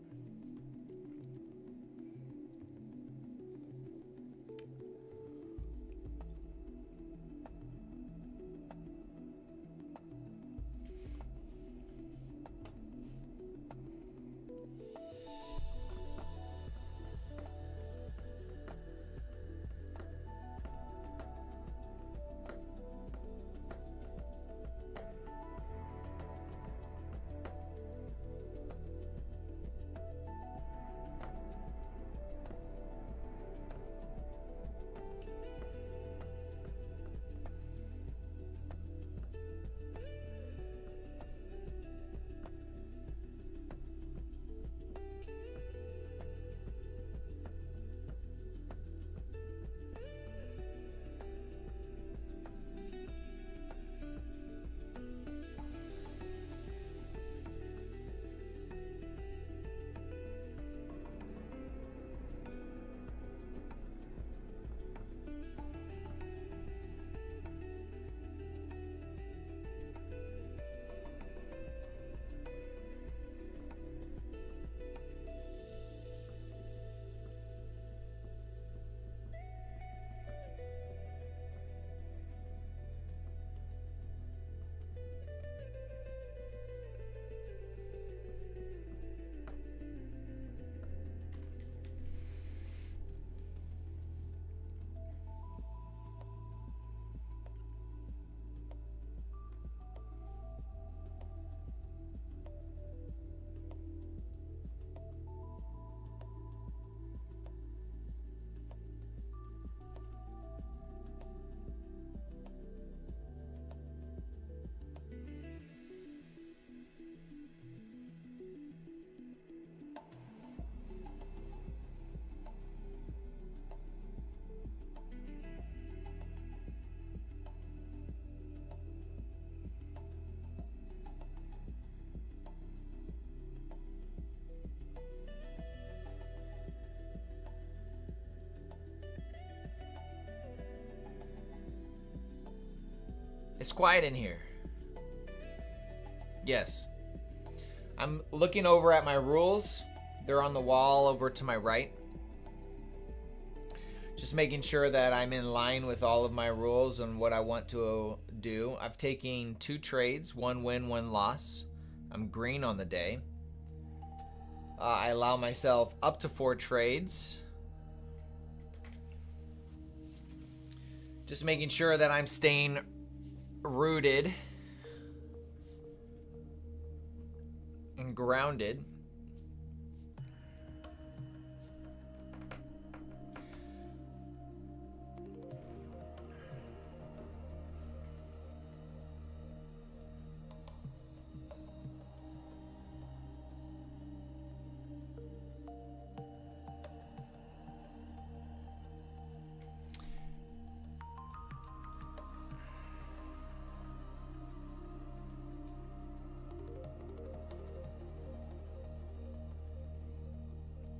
It's quiet in here. Yes. I'm looking over at my rules. They're on the wall over to my right. Just making sure that I'm in line with all of my rules and what I want to do. I've taken 2 trades, 1 win, 1 loss. I'm green on the day. I allow myself up to 4 trades. Just making sure that I'm staying rooted and grounded.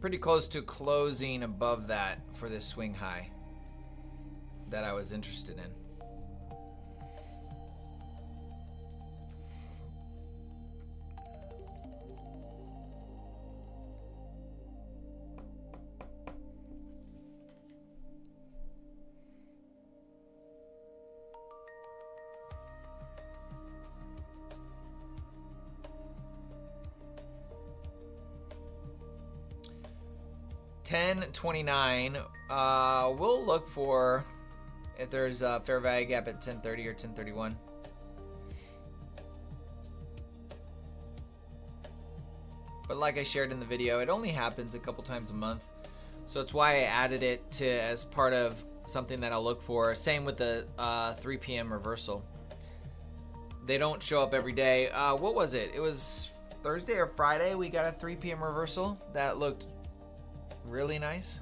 Pretty close to closing above that for this swing high that I was interested in. $10.29. We'll look for if there's a fair value gap at 10.30 or 10.31. But like I shared in the video, it only happens a couple times a month. So it's why I added it to as part of something that I'll look for. Same with the 3 p.m. reversal. They don't show up every day. What was it? It was Thursday or Friday we got a 3 p.m. reversal that looked really nice.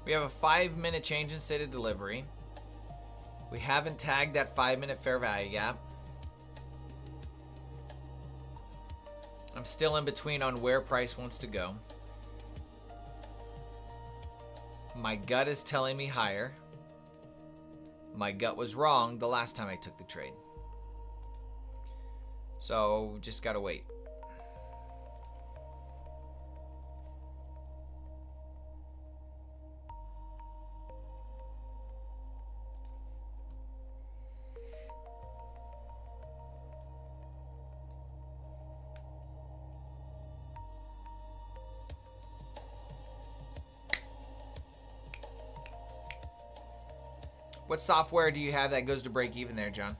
We have a 5-minute change in state of delivery. We haven't tagged that 5-minute fair value gap. I'm still in between on where price wants to go. My gut is telling me higher. My gut was wrong the last time I took the trade. So just gotta wait. What software do you have that goes to break even there, John?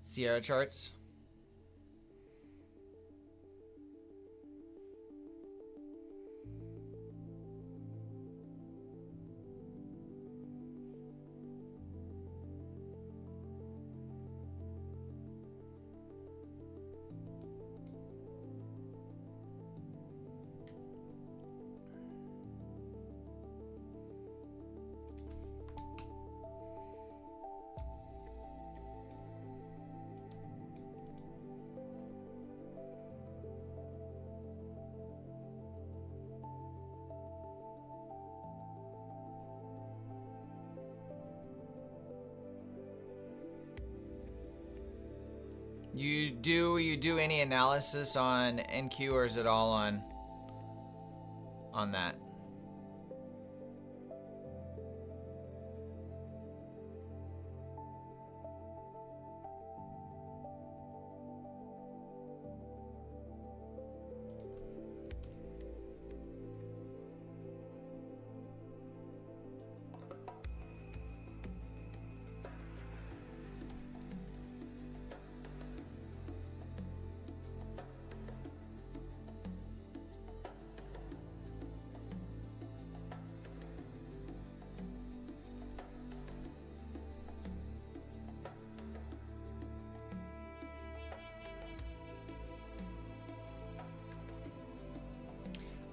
Sierra charts. You do any analysis on NQ, or is it all on that?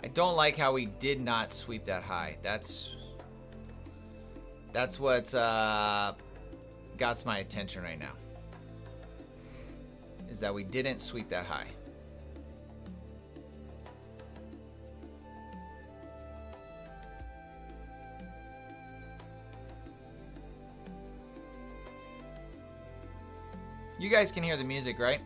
I don't like how we did not sweep that high. That's what's got my attention right now. Is that we didn't sweep that high. You guys can hear the music, right?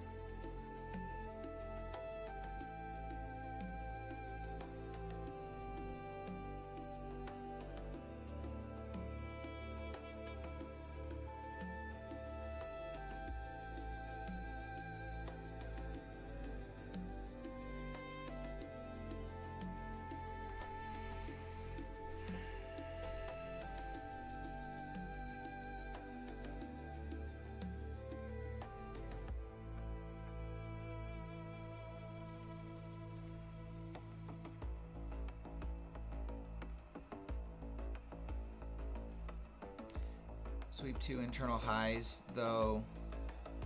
Sweep 2 internal highs, though,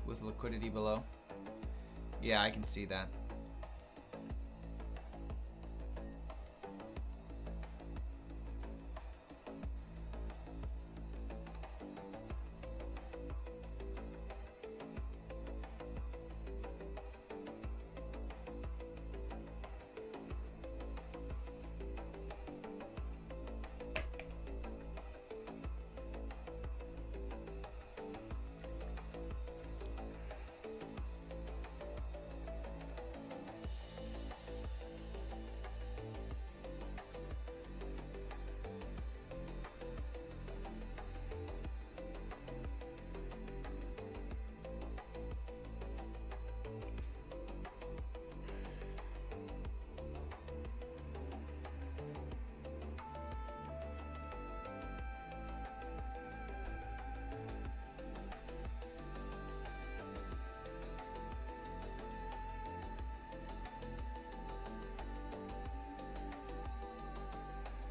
with liquidity below. Yeah, I can see that.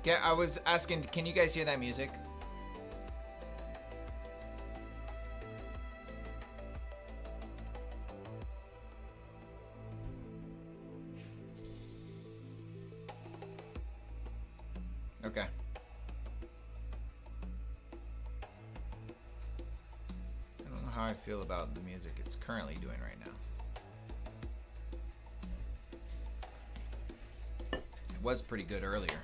Yeah, I was asking, can you guys hear that music? Okay. I don't know how I feel about the music it's currently doing right now. It was pretty good earlier.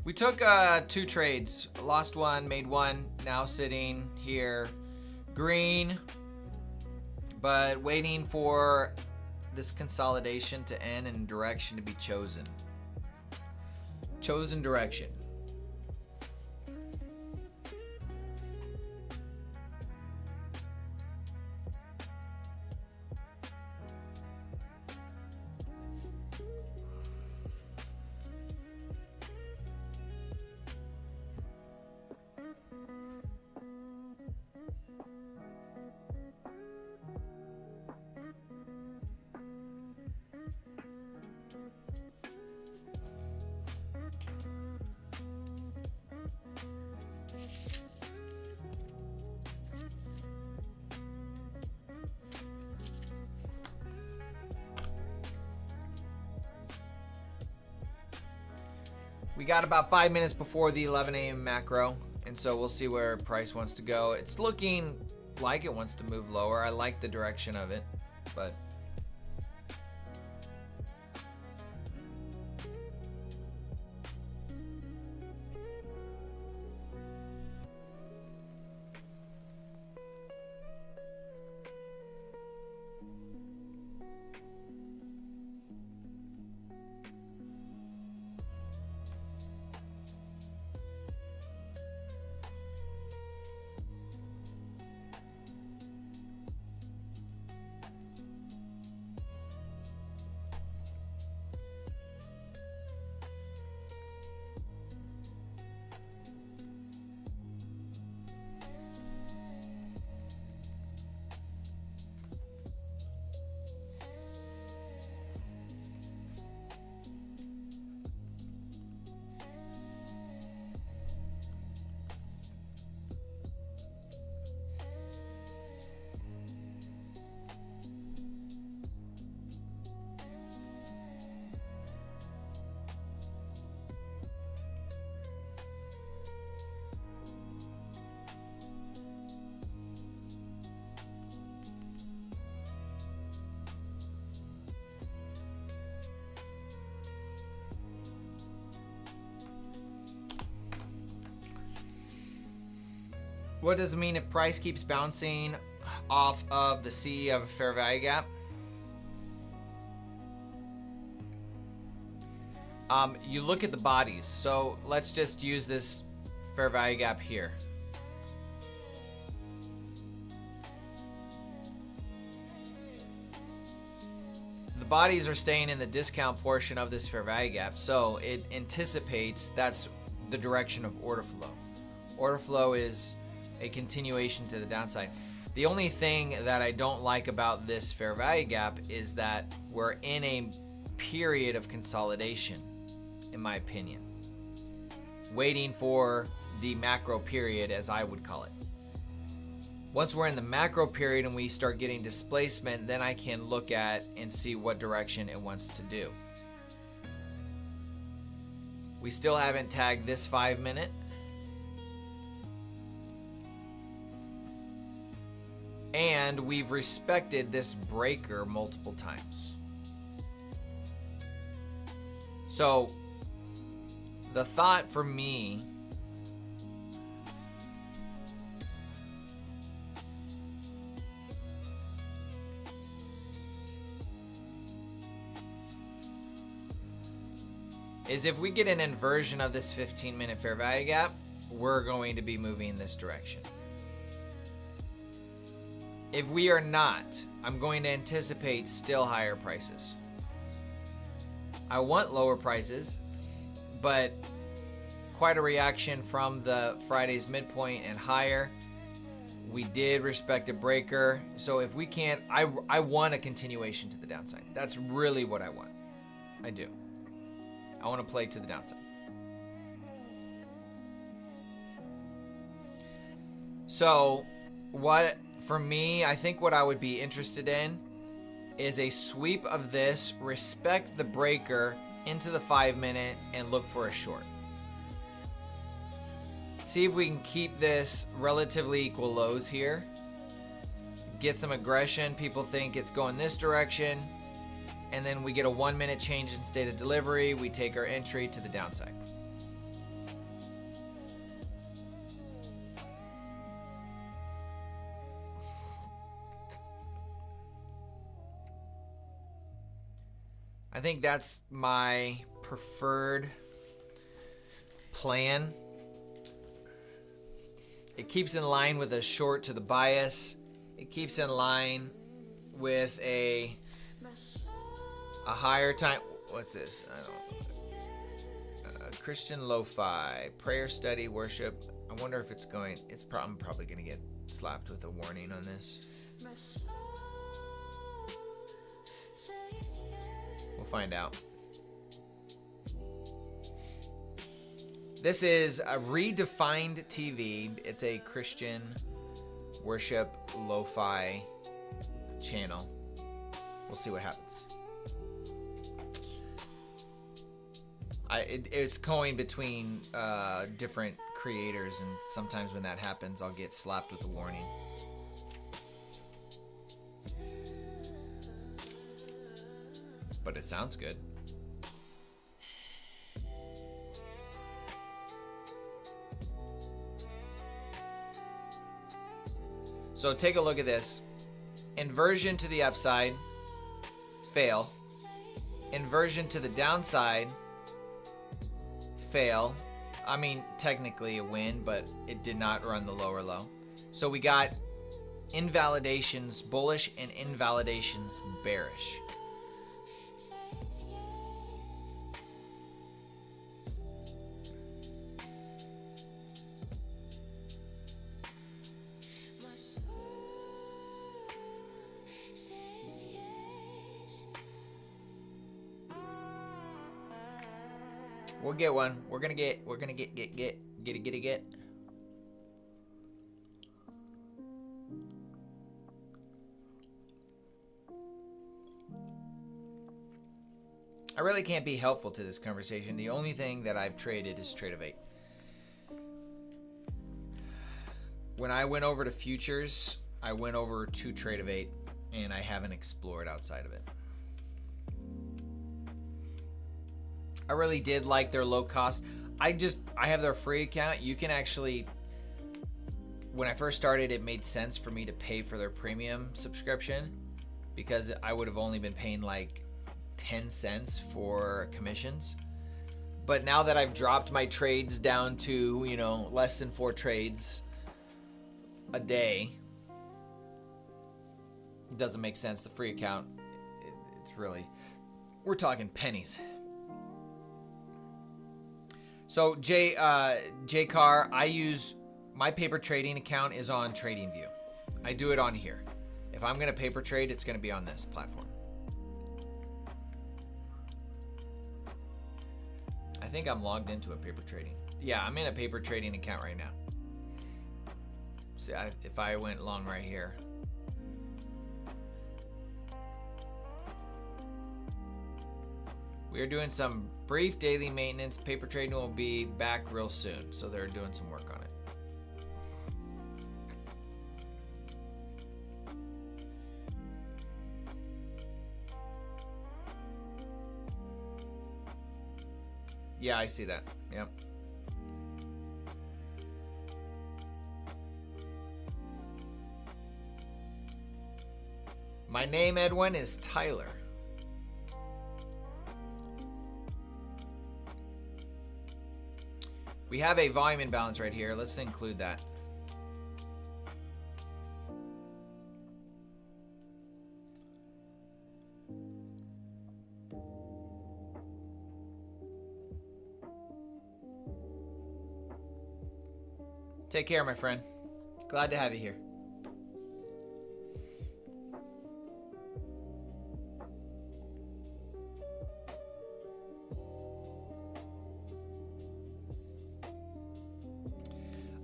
We took 2 trades, lost 1, made 1, now sitting here. Green, but waiting for this consolidation to end and direction to be chosen. Chosen direction. We got about 5 minutes before the 11 a.m. macro, and so we'll see where price wants to go. It's looking like it wants to move lower. I like the direction of it, but what does it mean if price keeps bouncing off of the C of a fair value gap? You look at the bodies. So let's just use this fair value gap here. The bodies are staying in the discount portion of this fair value gap, so it anticipates that's the direction of order flow. Order flow is a continuation to the downside. The only thing that I don't like about this fair value gap is that we're in a period of consolidation, in my opinion, waiting for the macro period, as I would call it. Once we're in the macro period and we start getting displacement, then I can look at and see what direction it wants to do. We still haven't tagged this 5 minute. And we've respected this breaker multiple times. So the thought for me is if we get an inversion of this 15-minute fair value gap, we're going to be moving in this direction. If we are not, I'm going to anticipate still higher prices. I want lower prices, but quite a reaction from the Friday's midpoint and higher. We did respect a breaker. So if we can't, I want a continuation to the downside. That's really what I want. I do. I want to play to the downside. So what, for me, I think what I would be interested in is a sweep of this, respect the breaker into the 5 minute and look for a short. See if we can keep this relatively equal lows here. Get some aggression. People think it's going this direction. And then we get a 1 minute change in state of delivery. We take our entry to the downside. I think that's my preferred plan. It keeps in line with a short to the bias. It keeps in line with a higher time. What's this? I don't know. Christian lo-fi, prayer, study, worship. I wonder if it's going. I'm probably going to get slapped with a warning on this. We'll find out. This is a redefined TV. It's a Christian worship lo-fi channel. We'll see what happens. It's going between different creators, and sometimes when that happens, I'll get slapped with a warning. But it sounds good. So take a look at this. Inversion to the upside, fail. Inversion to the downside, fail. I mean, technically a win, but it did not run the lower low. So we got invalidations bullish and invalidations bearish. We'll get one. We're gonna get it. I really can't be helpful to this conversation. The only thing that I've traded is Trade of 8. When I went over to futures, I went over to Trade of 8, and I haven't explored outside of it. I really did like their low cost. I have their free account. You can actually, when I first started, it made sense for me to pay for their premium subscription because I would have only been paying like 10 cents for commissions. But now that I've dropped my trades down to, less than 4 trades a day, it doesn't make sense. The free account, it's really, we're talking pennies. So J Carr, I use my paper trading account is on TradingView. I do it on here. If I'm gonna paper trade, it's gonna be on this platform. I think I'm logged into a paper trading. Yeah, I'm in a paper trading account right now. See, if I went long right here. We are doing some brief daily maintenance. Paper trading will be back real soon. So they're doing some work on it. Yeah, I see that. Yep. My name, Edwin, is Tyler. We have a volume imbalance right here. Let's include that. Take care, my friend. Glad to have you here.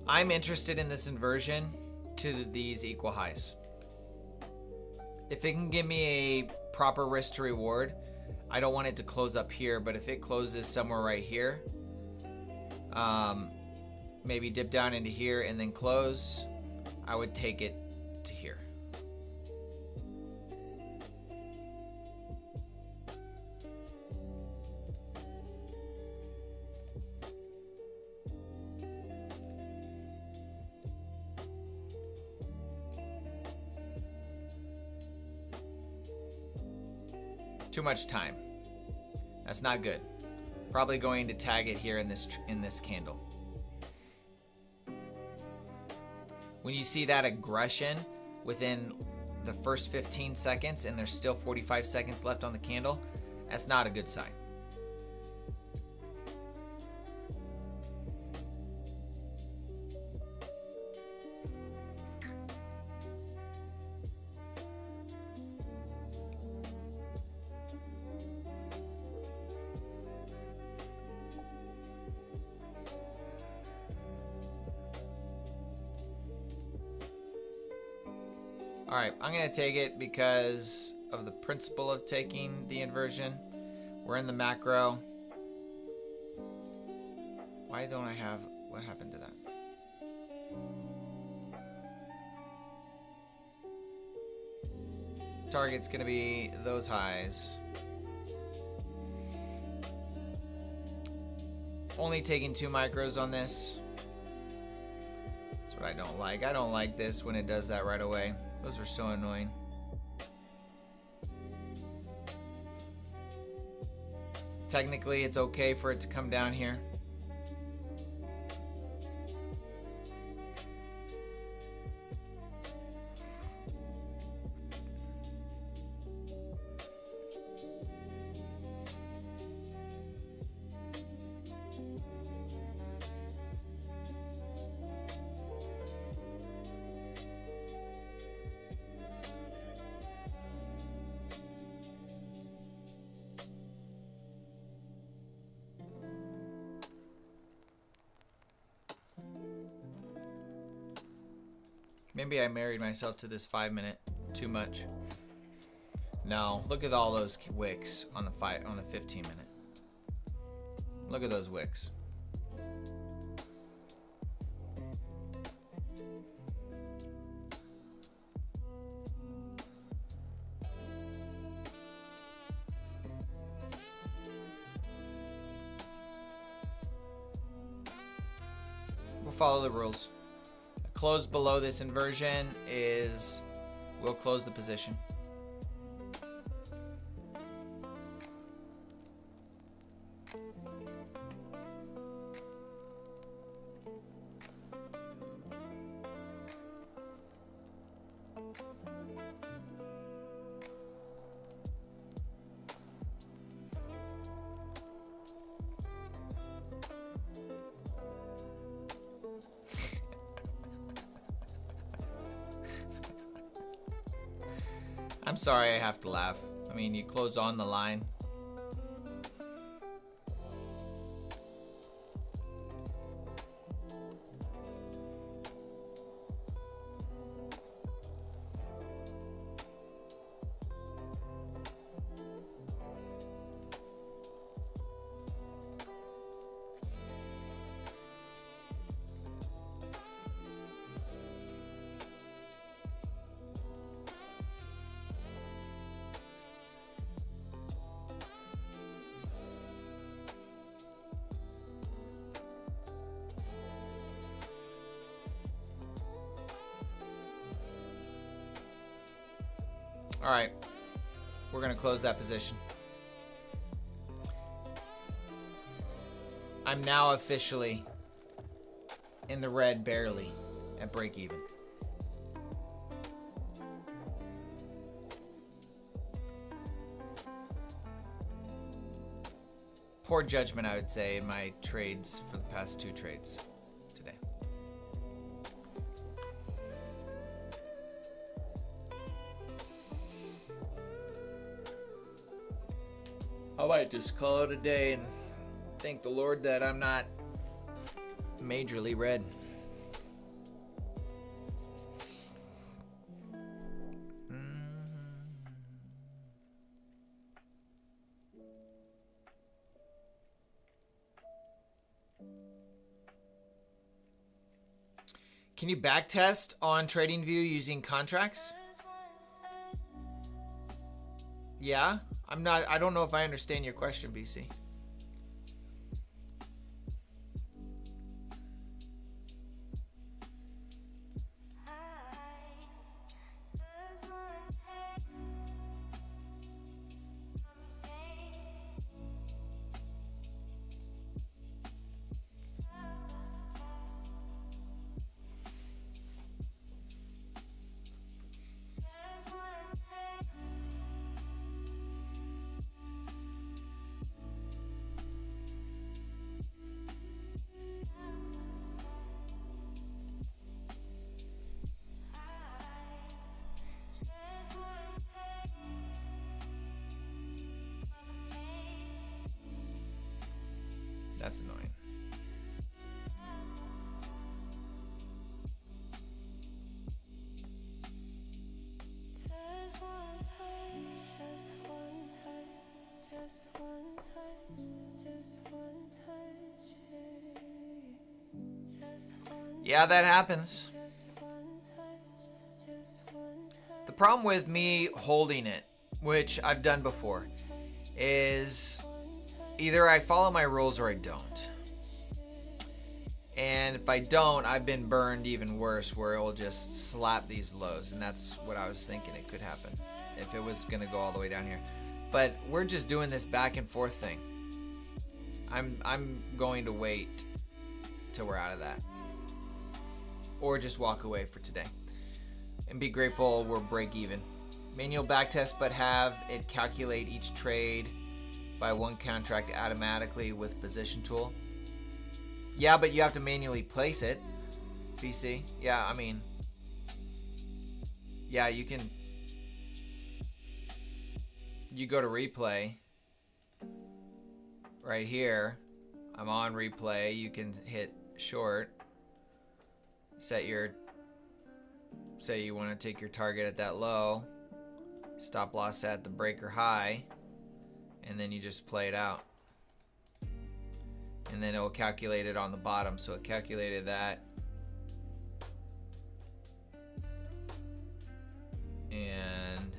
I'm interested in this inversion to these equal highs. If it can give me a proper risk to reward, I don't want it to close up here, but if it closes somewhere right here, maybe dip down into here and then close, I would take it to here. Too much time. That's not good. Probably going to tag it here in this candle. When you see that aggression within the first 15 seconds and there's still 45 seconds left on the candle, that's not a good sign. All right, I'm gonna take it because of the principle of taking the inversion. We're in the macro. Why don't I have, what happened to that? Target's gonna be those highs. Only taking 2 micros on this. That's what I don't like. I don't like this when it does that right away. Those are so annoying. Technically, it's okay for it to come down here. Maybe I married myself to this 5-minute too much. No, look at all those wicks on the 15-minute. Look at those wicks. We'll follow the rules. Close below this inversion is, we'll close the position. I'm sorry I have to laugh. I mean, you close on the line. All right, we're gonna close that position. I'm now officially in the red, barely at break even. Poor judgment, I would say, in my trades for the past 2 trades today. I might just call it a day and thank the Lord that I'm not majorly red. Can you backtest on TradingView using contracts? Yeah, I don't know if I understand your question, BC. That's annoying. Yeah, that happens. The problem with me holding it, which I've done before, is either I follow my rules or I don't. And if I don't, I've been burned even worse, where it will just slap these lows. And that's what I was thinking it could happen if it was going to go all the way down here. But we're just doing this back and forth thing. I'm going to wait till we're out of that. Or just walk away for today. And be grateful we're break even. Manual backtest, but have it calculate each trade by one contract automatically with position tool. Yeah, but you have to manually place it, BC. Yeah, I mean, yeah, you can. You go to replay right here. I'm on replay. You can hit short. Set your, say you want to take your target at that low. Stop loss at the breaker high. And then you just play it out. And then it will calculate it on the bottom. So it calculated that. And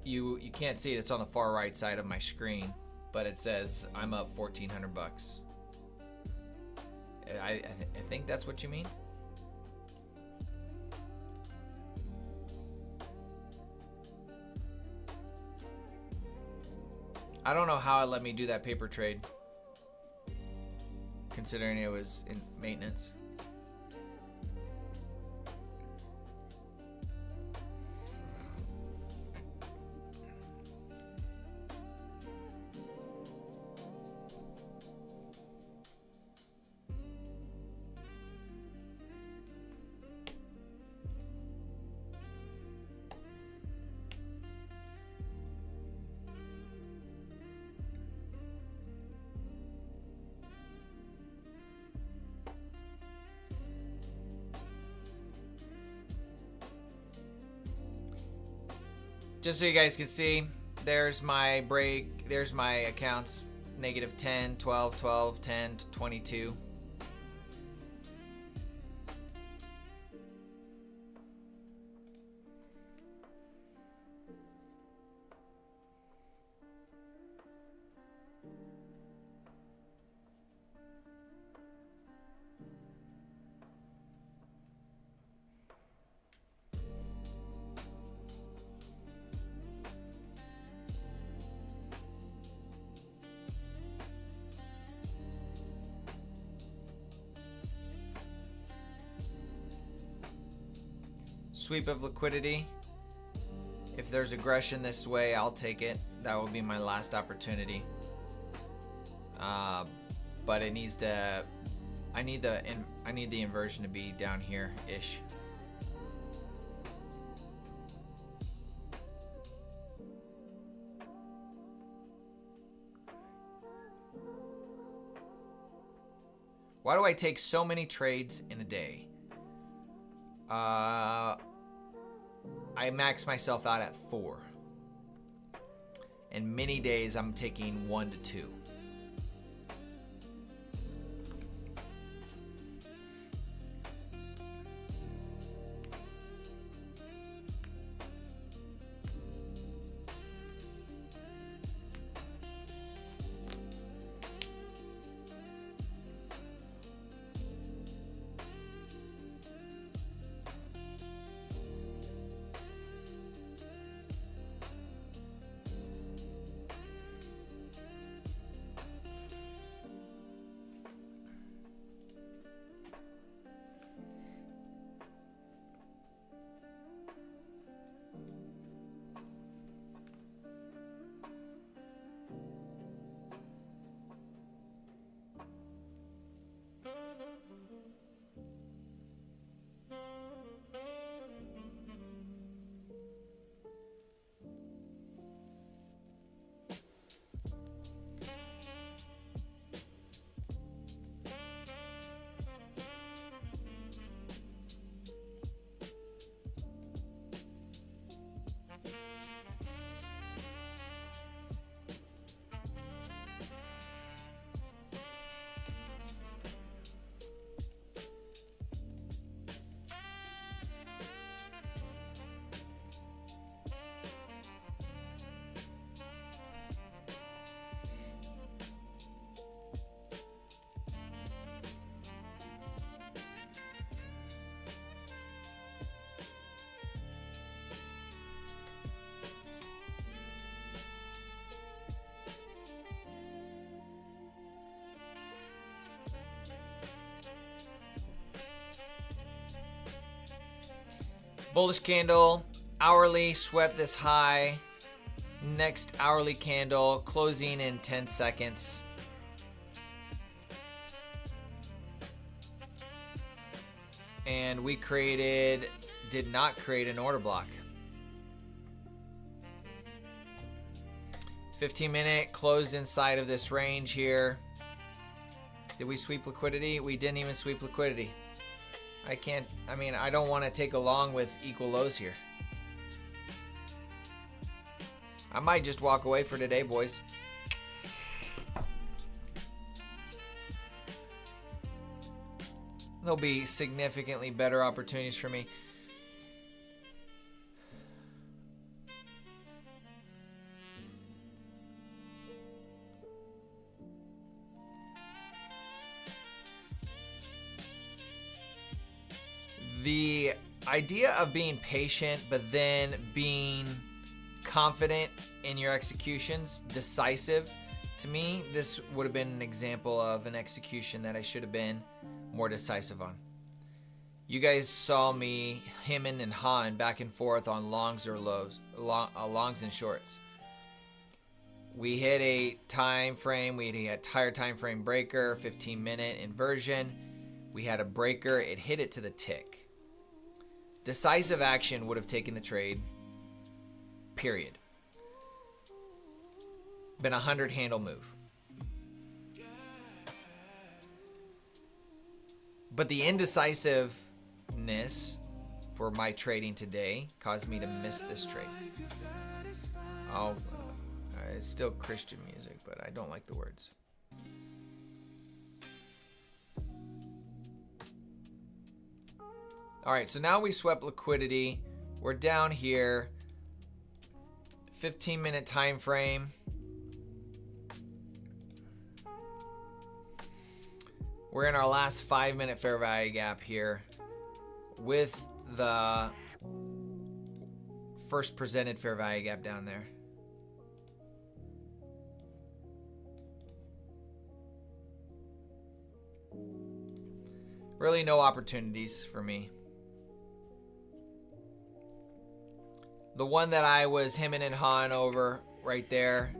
you can't see it. It's on the far right side of my screen, but it says I'm up $1,400. I think that's what you mean. I don't know how it let me do that paper trade, considering it was in maintenance. Just so you guys can see, there's my break, there's my accounts, negative 10, 12, 12, 10, 22. Sweep of liquidity. If there's aggression this way, I'll take it. That will be my last opportunity. But it needs to. I need the inversion to be down here ish. Why do I take so many trades in a day? I max myself out at 4. And many days I'm taking 1 to 2. Bullish candle, hourly, swept this high. Next hourly candle, closing in 10 seconds. And we did not create an order block. 15-minute closed inside of this range here. Did we sweep liquidity? We didn't even sweep liquidity. I don't want to take a long with equal lows here. I might just walk away for today, boys. There'll be significantly better opportunities for me. The idea of being patient, but then being confident in your executions, decisive, to me, this would have been an example of an execution that I should have been more decisive on. You guys saw me hemming and hawing back and forth on longs or lows, longs and shorts. We hit a time frame, we had a higher time frame breaker, 15-minute inversion. We had a breaker, it hit it to the tick. Decisive action would have taken the trade, period. Been a 100 handle move. But the indecisiveness for my trading today caused me to miss this trade. It's still Christian music, but I don't like the words. All right, so now we swept liquidity. We're down here. 15-minute time frame. We're in our last 5-minute fair value gap here with the first presented fair value gap down there. Really no opportunities for me. The one that I was hemming and hawing over right there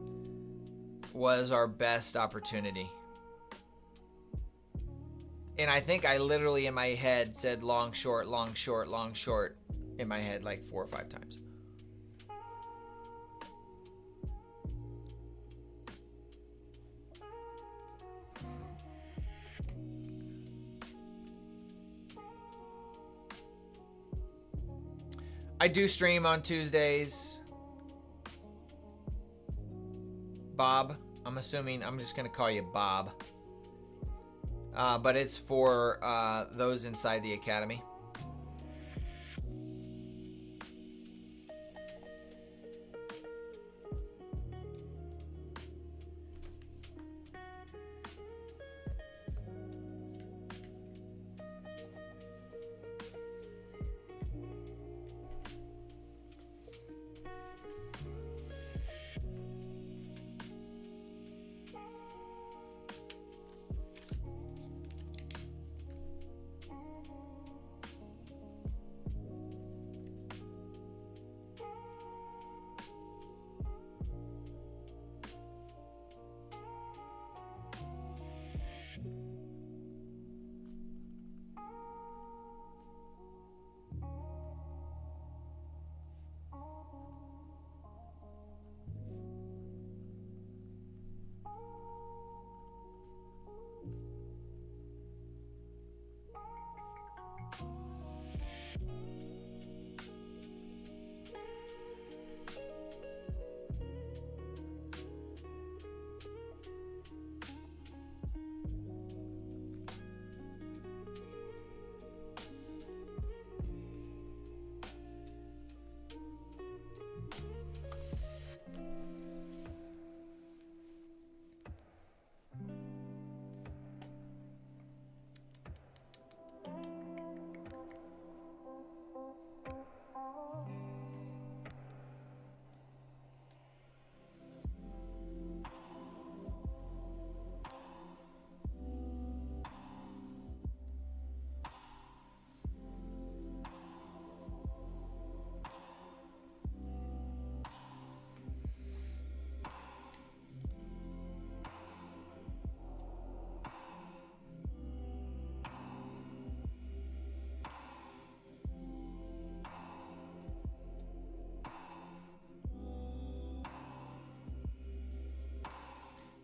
was our best opportunity. And I think I literally in my head said long, short, long, short, long, short in my head like 4 or 5 times. I do stream on Tuesdays. Bob, I'm assuming, I'm just going to call you Bob. But it's for those inside the academy.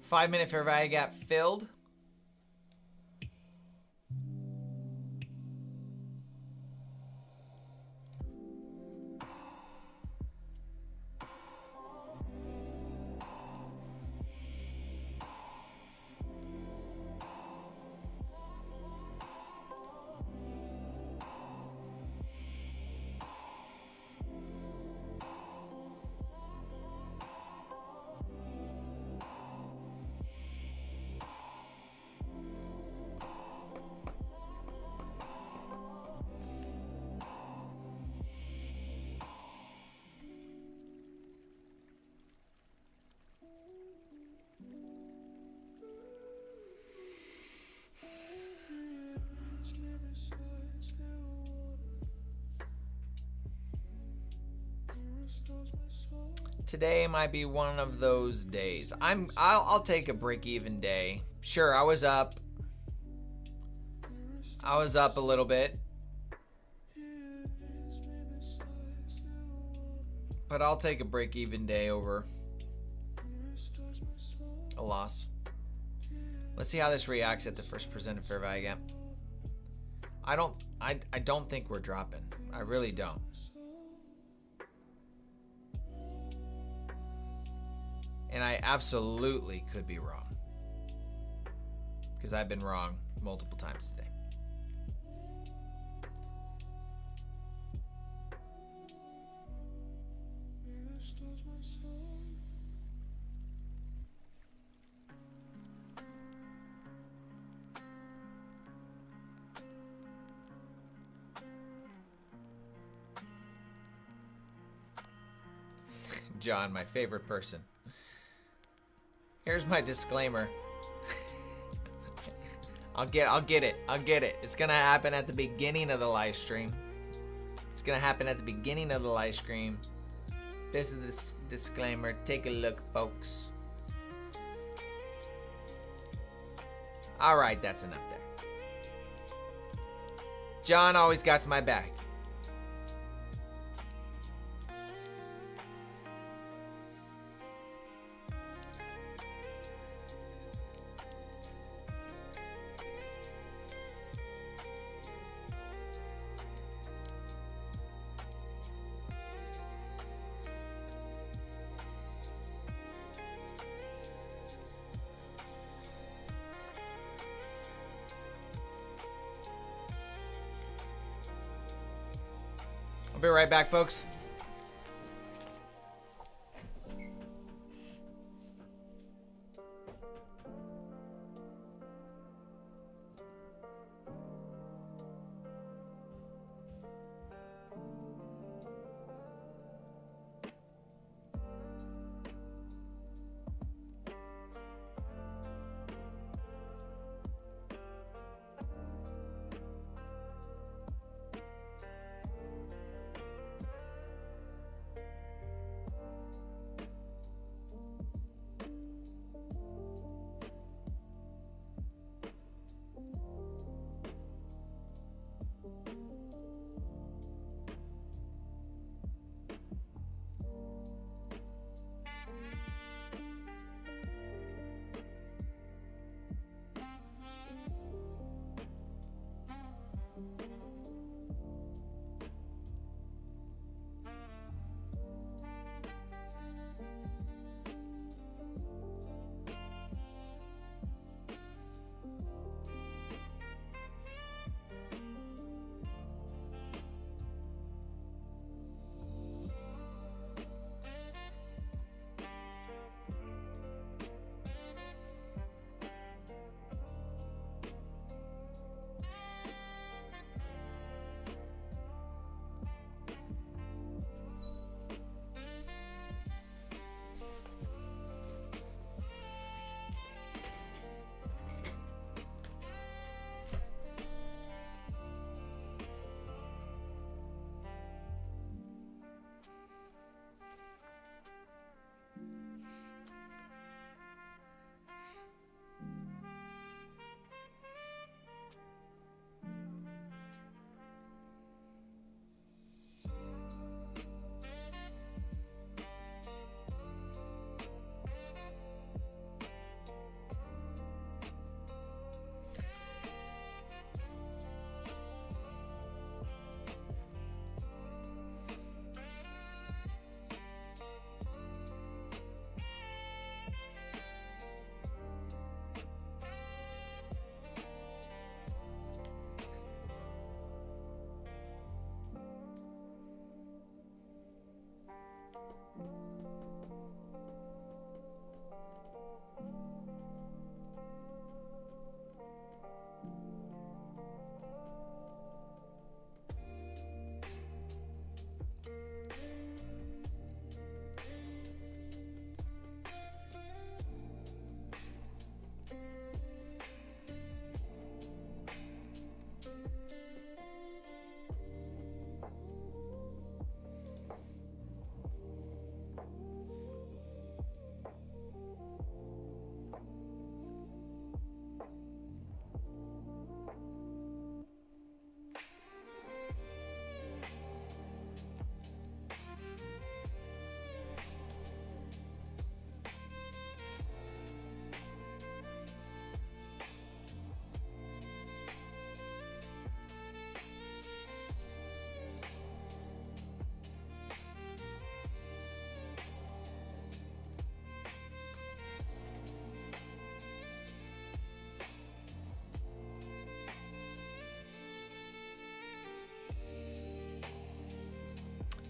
5-minute fair value gap filled. Today might be one of those days. I'll take a break-even day. Sure, I was up a little bit, but I'll take a break-even day over a loss. Let's see how this reacts at the first presented fair value gap. I don't think we're dropping. I really don't. And I absolutely could be wrong, because I've been wrong multiple times today. John, my favorite person. Here's my disclaimer. I'll get it. It's gonna happen at the beginning of the live stream. It's gonna happen at the beginning of the live stream. This is the disclaimer. Take a look, folks. All right, that's enough there. John always got my back. I'll be right back, folks.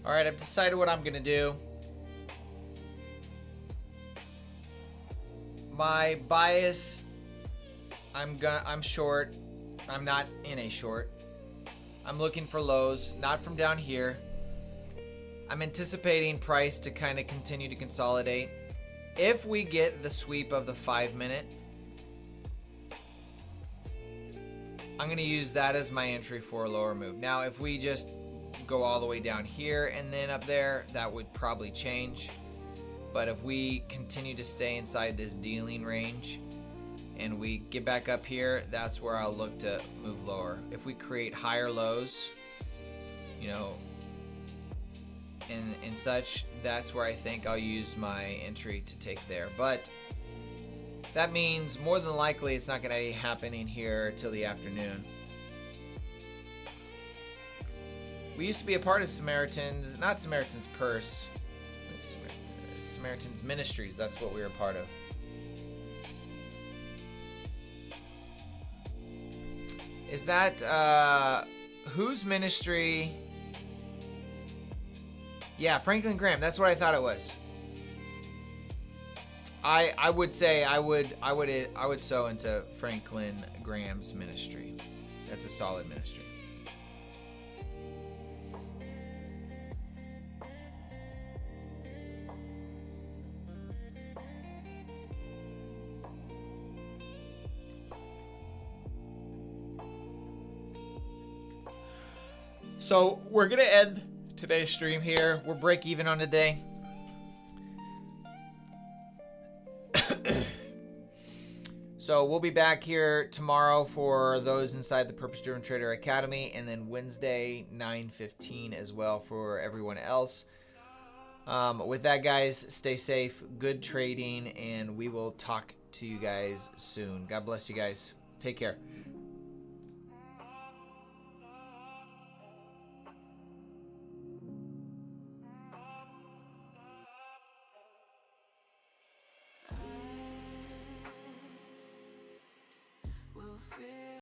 All right, I've decided what I'm gonna do. My bias, I'm short. I'm not in a short. I'm looking for lows, not from down here. I'm anticipating price to kind of continue to consolidate. If we get the sweep of the 5-minute, I'm going to use that as my entry for a lower move. Now, if we just go all the way down here and then up there, that would probably change. But if we continue to stay inside this dealing range and we get back up here, that's where I'll look to move lower. If we create higher lows, you know, and such, that's where I think I'll use my entry to take there. But that means more than likely it's not going to be happening here till the afternoon. We used to be a part of Samaritan's, not Samaritan's Purse, Samaritan's Ministries. That's what we were a part of. Is that whose ministry? Yeah, Franklin Graham. That's what I thought it was. I would say I would sow into Franklin Graham's ministry. That's a solid ministry. So we're gonna end today's stream here. We're break even on the day. So we'll be back here tomorrow for those inside the Purpose Driven Trader Academy, and then Wednesday 9:15 as well for everyone else. With that, guys, stay safe, good trading, and we will talk to you guys soon. God bless you guys. Take care.